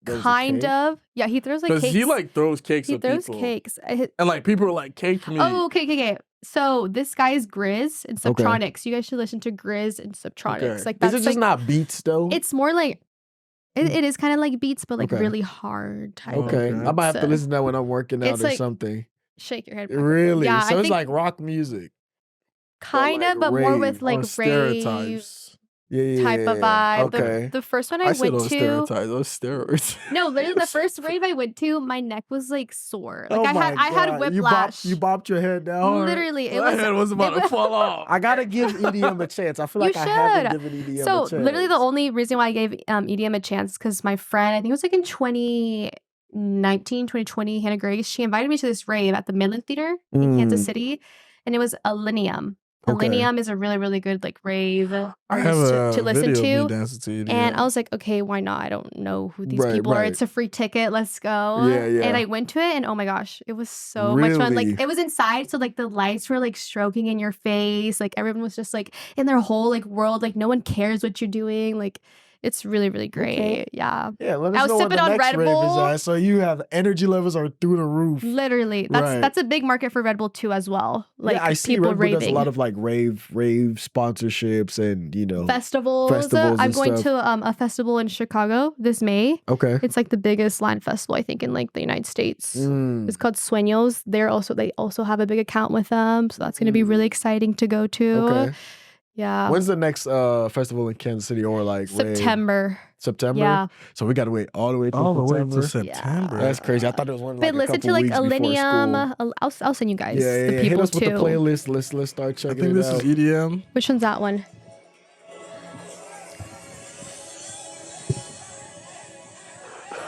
Throws a Kind cake? of. Yeah, he throws like because cakes. he like throws cakes he at throws people, cakes. and like people are like cake me. Oh, okay. So this guy is Grizz and Subtronics. You guys should listen to Grizz and Subtronics. Okay. Like Is that's it just like not beats though? it's more like it is kind of like beats, but like Okay. really hard type. of okay. I might have to beats. listen to that when I'm working out It's or like- something. Shake your head. back and forth. Really? Yeah, So I it's think like rock music. kind of, like but more rave with Or like rave stereotypes. Yeah, type of vibe. Okay. The first one I I said went those to. stereotypes. Those steroids. No, literally the first rave I went to, my neck was like sore. Like Oh I my had God. whiplash. You bopped your head down hard. Literally, it My was head was about to fall off. I gotta give EDM a chance. I feel You like I haven't should. given EDM a So chance. literally the only reason why I gave EDM a chance because my friend, I think it was like in 2019, 2020, Hannah Grace, she invited me to this rave at the Midland Theater in Kansas City, and it was Alinium. Okay. Alinium is a really, really good like rave I have artist a to listen video of to. me dancing to EDM. And I was like, okay, why not? I don't know who these Right, people are. right. It's a free ticket. Let's go. Yeah, yeah. And I went to it, and oh my gosh, it was so much fun. Really? Like it was inside, so like the lights were like stroking in your face. Like everyone was just like in their whole like world. Like no one cares what you're doing. Like it's really, really great. Okay. Yeah, Yeah, let I us was know what sipping the on next Red rave is Bull. at. So you have energy levels are through the roof. literally. Right. That's a big market for Red Bull too, as well. Like yeah, I see people Red Bull raving. does a lot of like rave sponsorships and festivals. festivals I'm and going stuff. to a festival in Chicago this May. Okay. It's like the biggest line festival I think in like the United States. Mm. It's called Sueños. They also have a big account with them, so that's going to be really exciting to go to. Okay. Yeah. When's the next festival in Kansas City or like rave? September. September? Yeah. So we gotta wait all the way all the way September. to September. That's crazy. I thought it was one like But a listen couple to like weeks before Alinium. school. I'll send you guys Yeah, the Hit people us too. with the playlist. Let's start I checking think it this out. is EDM. Which one's that one?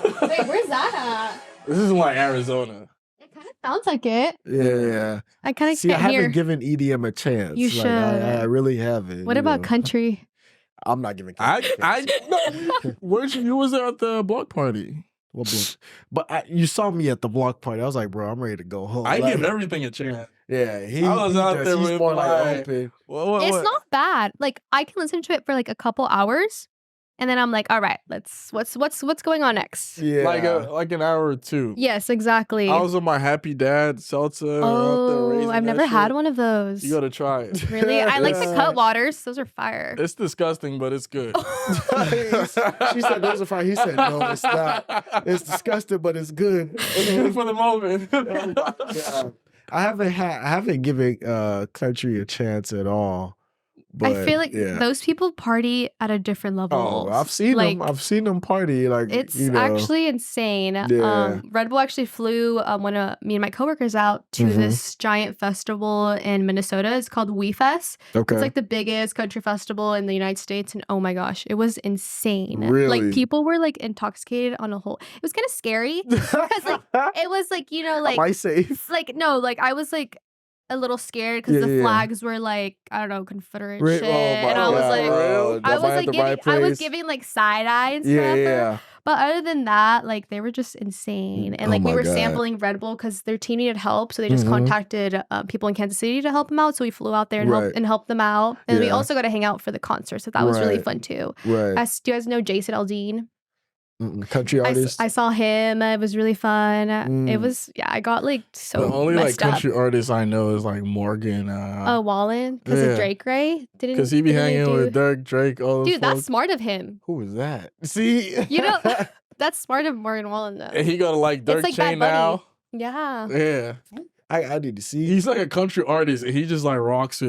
Wait, where's that This is like Arizona. at? It kind of sounds like it. Yeah. I kind of See, I can't haven't hear. given EDM a chance. You Like, should. I really haven't. What you about know. country? I'm not giving. I country a chance. no. Where's you was there at the block party? What block? But you saw me at the block party. I was like, bro, I'm ready to go home. I Like, give everything a chance. Yeah, I was out there he's with more like my- open. What? It's not bad. Like I can listen to it for like a couple hours, and then I'm like, all right, what's going on next? Yeah, like an hour or two. Yes, exactly. I was on my Happy Dad seltzer. Oh, I've never had one of those. You gotta try it. Really? I like the Yeah. cut waters. Those are fire. It's disgusting, but it's good. She said those are fine. He said no, it's not. It's disgusting, but it's good. It's good for the moment. Yeah. I haven't given country a chance at all. But, I feel like yeah. those people party at a different level. Oh, I've seen like, them. I've seen them party. Like It's you know. actually insane. Yeah. Red Bull actually flew one of me and my coworkers out to Mm-hmm. this giant festival in Minnesota. It's called WeFest. Okay. It's like the biggest country festival in the United States, and oh my gosh, it was insane. Really? Like people were like intoxicated on a whole. It was kind of scary because like it was like Am I safe? like no, like I was like a little scared because Yeah, the yeah. flags were like I don't know Confederate Right, shit, oh my and I was God, like. bro. I Am was at like the right I was place? giving like side eye and stuff. Yeah, yeah. But other than that, like they were just insane. And Oh like we my were God. sampling Red Bull because their team needed help. So they just Mhm. contacted people in Kansas City to help them out. So we flew out there and Right. helped them out. And we Yeah. also got to hang out for the concert. So that was really Right. fun too. Right. Do you guys know Jason Aldean? Country artist. I saw him. It was really fun. It was I got like so The only like messed up. country artist I know is like Morgan. Oh, Wallen because of Drake, right? Because he be didn't hanging do- with Dirk, Drake, all those Dude, that's folks. smart of him. Who is that? See, You know, that's smart of Morgan Wallen though. And he got a like Dirk like chain Bad now. Yeah. Yeah. I need to see. He's like a country artist and he just like rocks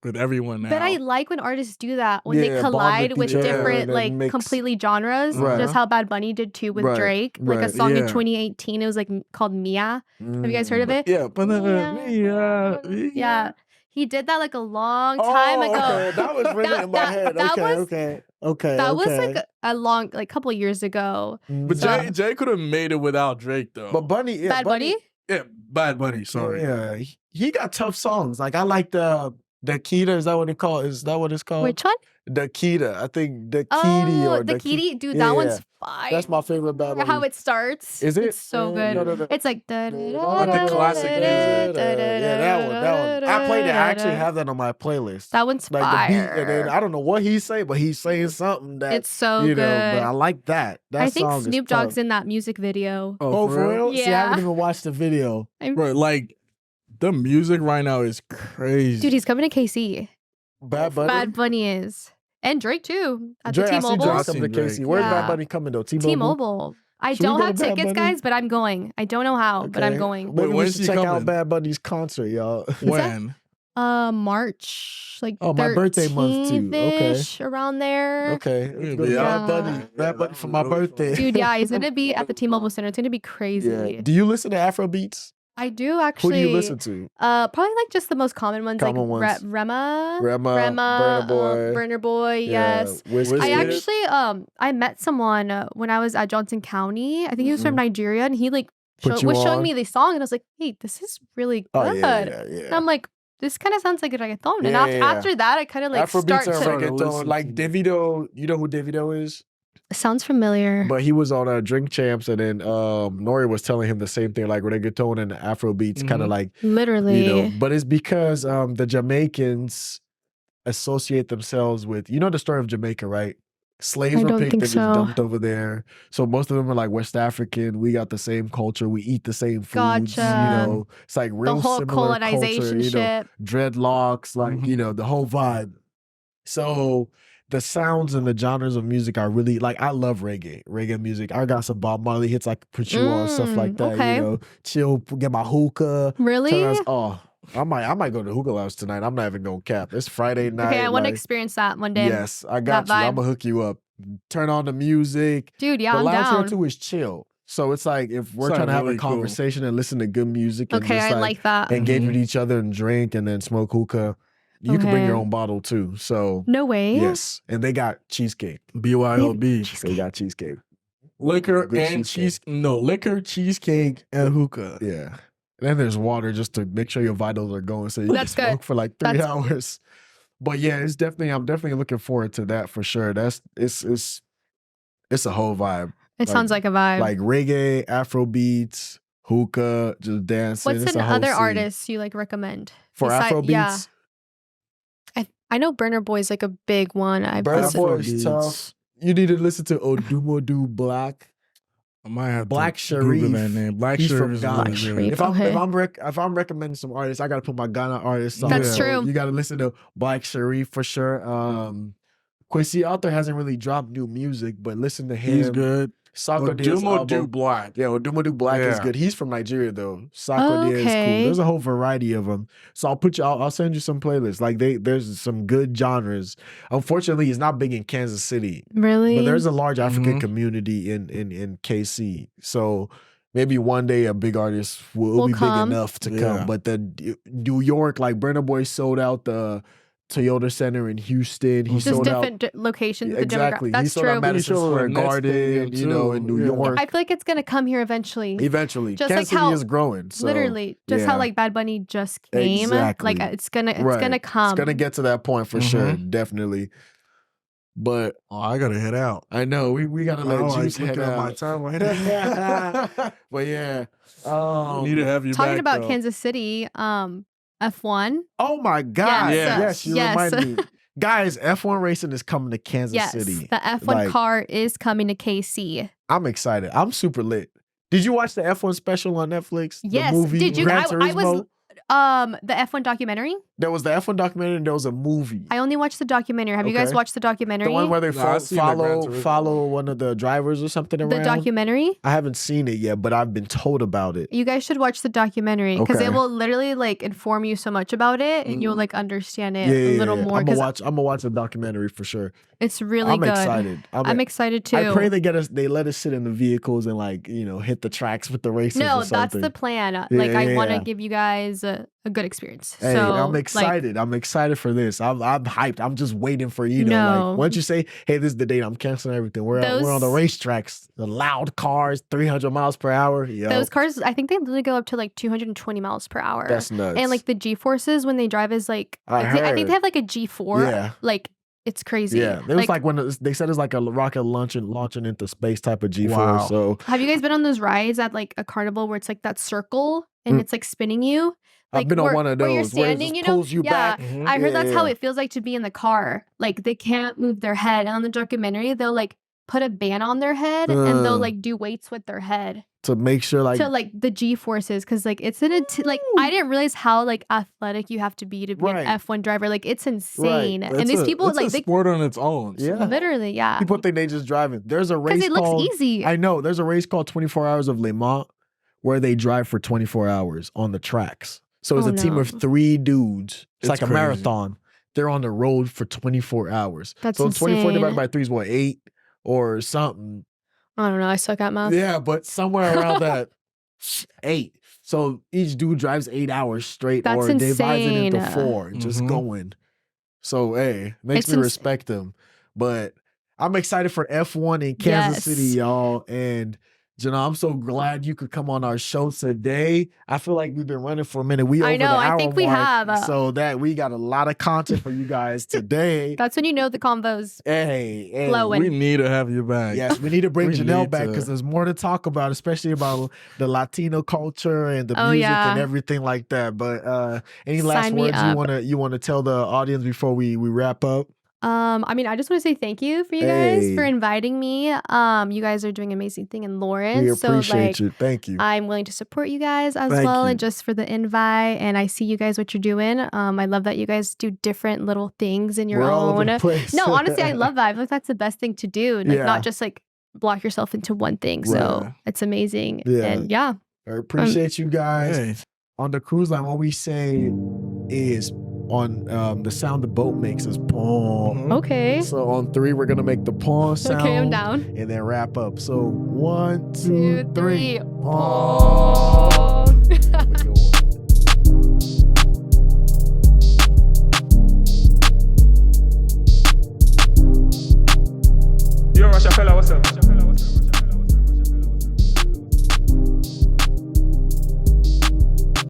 with everyone now. But I like when artists do that when Yeah, they bond collide with with each other different and like mix. completely genres. Right. Just how Bad Bunny did too with Right, Drake. Like a right, song in yeah. 2018. It was like called Mia. Have you guys heard of it? Yeah, but Yeah. He did that like a long time ago. Okay. That was ringing in my head. that Okay, was- okay. That was like a long, like couple years ago. But Jay could have made it without Drake though. But Bunny, yeah, Bad Bunny? yeah, Bad Bunny. Sorry. Yeah, he got tough songs. Like I like the Kita. Is that what it called? Is that what it's called? Which one? The Kita. I think the Kitty Oh, or the Kitty? Dude, that one's fire. That's my favorite Bad Bunny. How it starts. Is it? It's so good. No. It's like Like the classic music. Yeah, that one. I played it. I actually have that on my playlist. That one's Like fire. the beat, and then I don't know what he's saying, but he's saying something that It's so you good. know. But I like that. That I think song Snoop is tough. Dogg's in that music video. Oh, for real? See, I Yeah. haven't even watched the video. Bro, like the music right now is crazy. Dude, he's coming to KC. Bad Bunny. Bad Bunny is. And Drake too. At the Drake, I seen T-Mobile. Drake I coming seen to KC. Drake. Where's Yeah. Bad Bunny coming though? T-Mobile. T-Mobile. I Should we don't go have to Bad tickets, Bunny? guys, but I'm going. I don't know how, but I'm Okay. going. Maybe we when's should he check out coming? Bad Bunny's concert, y'all. that- March, like Oh, my birthday month, too. Okay. 13th-ish, around there. Okay. Let's go to Yeah. Bad Bunny. Bad Bunny for my birthday. Dude, yeah, he's gonna be at the T-Mobile Center. It's gonna be crazy. Yeah. Do you listen to Afro beats? I do Who actually. do you listen to? Probably like just the most common ones, Common like ones. Rema, Burna Boy. Burner Boy. Yes. Wizkid. I actually I met someone when I was at Johnson County. I think he was from Nigeria, and he like Put you was showing on? me the song, and I was like, "Hey, this is really good." Oh, yeah. And I'm like, "This kind of sounds like a reggaeton." And Yeah, yeah. after that, I kind of like Afro start beats to. and reggaeton. Like Davido, you know who Davido is? Sounds familiar. But he was on Drink Champs, and then Nori was telling him the same thing, like reggaeton and Afro beats, kind of like, Literally. you know. But it's because the Jamaicans associate themselves with, you know, the story of Jamaica, right? Slaves I were don't picked think and just so. dumped over there. So most of them are like West African. We got the same culture. We eat the same foods. Gotcha. You know, it's like real the whole similar colonization culture. You know, shit. dreadlocks, like you know, the whole vibe. So the sounds and the genres of music are really like, I love reggae music. I got some Bob Marley hits I could put you on, stuff like that. okay. You know, chill, get my hookah. Really? turn us- oh, I might go to hookah lounge tonight. I'm not even gonna cap. It's Friday night. Okay, I want to like, experience that one day. yes, I got that you. I'm vibe. gonna hook you up. Turn on the music. Dude, yeah, the I'm lounge down. here too is chill. So it's like if we're It's, trying to like, have really a cool. conversation and listen to good music and Okay, just I like that. engage with each other and drink and then smoke hookah, you can bring your Okay. own bottle too. So No way. yes, and they got cheesecake. BYOB. They got cheesecake. Liquor Good and cheesecake. liquor, cheesecake, and hookah. Yeah. And then there's water just to make sure your vitals are going so you That's can good. smoke for like 3 That's- hours. But yeah, I'm definitely looking forward to that for sure. It's a whole vibe. It sounds like a vibe. Like reggae, Afro beats, hookah, just dancing. What's It's an a whole other scene. artist you like recommend? For Beside- Afro beats? yeah. I know Burner Boy's like a big one. I've Burna listened- Boy is tough. You need to listen to Odumodu Black. I might have Black to Google Sharif. that name. Black He's Sharif from is Ghana. really Sharif. good. If I'm recommending some artists, I gotta put my Ghana artists on. That's there. true. You gotta listen to Black Sharif for sure. Quincy Arthur hasn't really dropped new music, but listen to him. He's good. Sako Diaz Odumodu album. Black. Yeah, Odumodu Black is Yeah. good. He's from Nigeria though. Sako Diaz is cool. Okay. There's a whole variety of them. So I'll send you some playlists. Like there's some good genres. Unfortunately, it's not big in Kansas City, Really? but there's a large African Mhm. community in KC. So maybe one day a big artist will be come. big enough to Yeah. come. But the New York, like Burna Boy sold out the Toyota Center in Houston. He just sold out. different locations. The Exactly. demographic. That's he sold true. out Madison He sold Square a Nets Garden, stadium, you know, in too. New Yeah. York. I feel like it's gonna come here eventually. Eventually, Just Kansas like how- City is growing. So, Literally, just yeah. how like Bad Bunny just came. Exactly. Like it's gonna Right. come. It's gonna get to that point for sure, Mhm. definitely. But Oh, I gotta head out. I know we gotta let Juice head at my out. time right now. But yeah, Need to have you Talking back, about though. Kansas City, F1. oh my God, Yes. yes, you Yes. remind me, guys. F1 racing is coming to Kansas Yes, City. the F1 Like, car is coming to KC. I'm excited. I'm super lit. Did you watch the F1 special on Netflix? Yes. The movie Did you? Gran I Turismo? was the F1 documentary. There was the F1 documentary and there was a movie. I only watched the documentary. Have you guys Okay. watched the documentary? The one where they No, I've seen the Gran Turismo. follow one of the drivers or something around. the documentary. I haven't seen it yet, but I've been told about it. You guys should watch the documentary because Okay. it will literally like inform you so much about it, and you'll like understand it Yeah, a little more. I'm Because gonna watch the documentary for sure. it's really I'm good. excited. I'm excited too. I pray they let us sit in the vehicles and like hit the tracks with the races. No, or that's something. the plan. Like I want to yeah. give you guys a good experience. Hey, so I'm like, excited. I'm excited for this. I'm hyped. I'm just waiting for No. like once you say, "Hey, this is the date," I'm canceling everything. We're on the Those- racetracks, the loud cars, 300 miles per hour. Yo, those cars, I think they literally go up to like 220 miles per hour. that's nuts. And like the G forces when they drive is like I think heard. they have like a G4. Yeah. Like it's crazy. yeah, it was like when they said it's like a rocket launching into space type of G4. Wow. So Have you guys been on those rides at like a carnival where it's like that circle and Mm. it's like spinning you? Like I've been on where- one of where you're those where it standing, just you know? pulls you Yeah. back. Mhm. I heard that's how Yeah. it feels like to be in the car. Like they can't move their head. And on the documentary, they'll like put a band on their head and they'll like do weights with their head To make sure like to like the G forces because like it's in a like I didn't realize how like athletic you have to be an Right. F1 driver. Like it's insane. And It's these a- people it's like a they sport on its own. so- Yeah. literally people think they just driving. There's a because race it looks called easy. I know there's a race called 24 Hours of Le Mans where they drive for 24 hours on the tracks. So it's Oh, a team of no. 3 dudes. It's It's like a crazy. marathon. They're on the road for 24 hours. That's so 24 divided insane. by 3 is what, 8 or something? I don't know. I suck at math. Yeah, but somewhere around that 8. So each dude drives 8 hours straight That's or divides it into insane. 4, just Mhm. going. So, hey, makes It's me respect them. But I'm excited for F1 in Kansas Yes. City, y'all. And Jennell, I'm so glad you could come on our show today. I feel like we've been running for a minute. We I over know, the I hour think we mark, have. so that we got a lot of content for you guys today. That's when you know the convo's hey, flowing. We need to have you back. yes, we need to bring We Jennell need back to. because there's more to talk about, especially about the Latino culture and the Oh, music yeah. and everything like that. But any last Sign me words up. you wanna tell the audience before we wrap up? I mean, I just want to say thank you for you guys for Hey. inviting me. You guys are doing an amazing thing in Lawrence. We so appreciate like you. Thank you. I'm willing to support you guys as Thank well you. and just for the invite. And I see you guys what you're doing. I love that you guys do different little things in your We're all over own. the place. No, honestly, I love that. I feel like that's the best thing to do. Like Yeah. not just like block yourself into one thing. So Right. it's amazing. Yeah. And yeah. I appreciate you guys. Hey. On the cruise line, what we say is on the sound the boat makes is paw. Mhm. Okay. So on 3, we're gonna make the paw sound. Okay, I'm down. And then wrap up. So 1, 2, 2, 3. 3. Paw. Good one. Yo, Russia fella, what's up?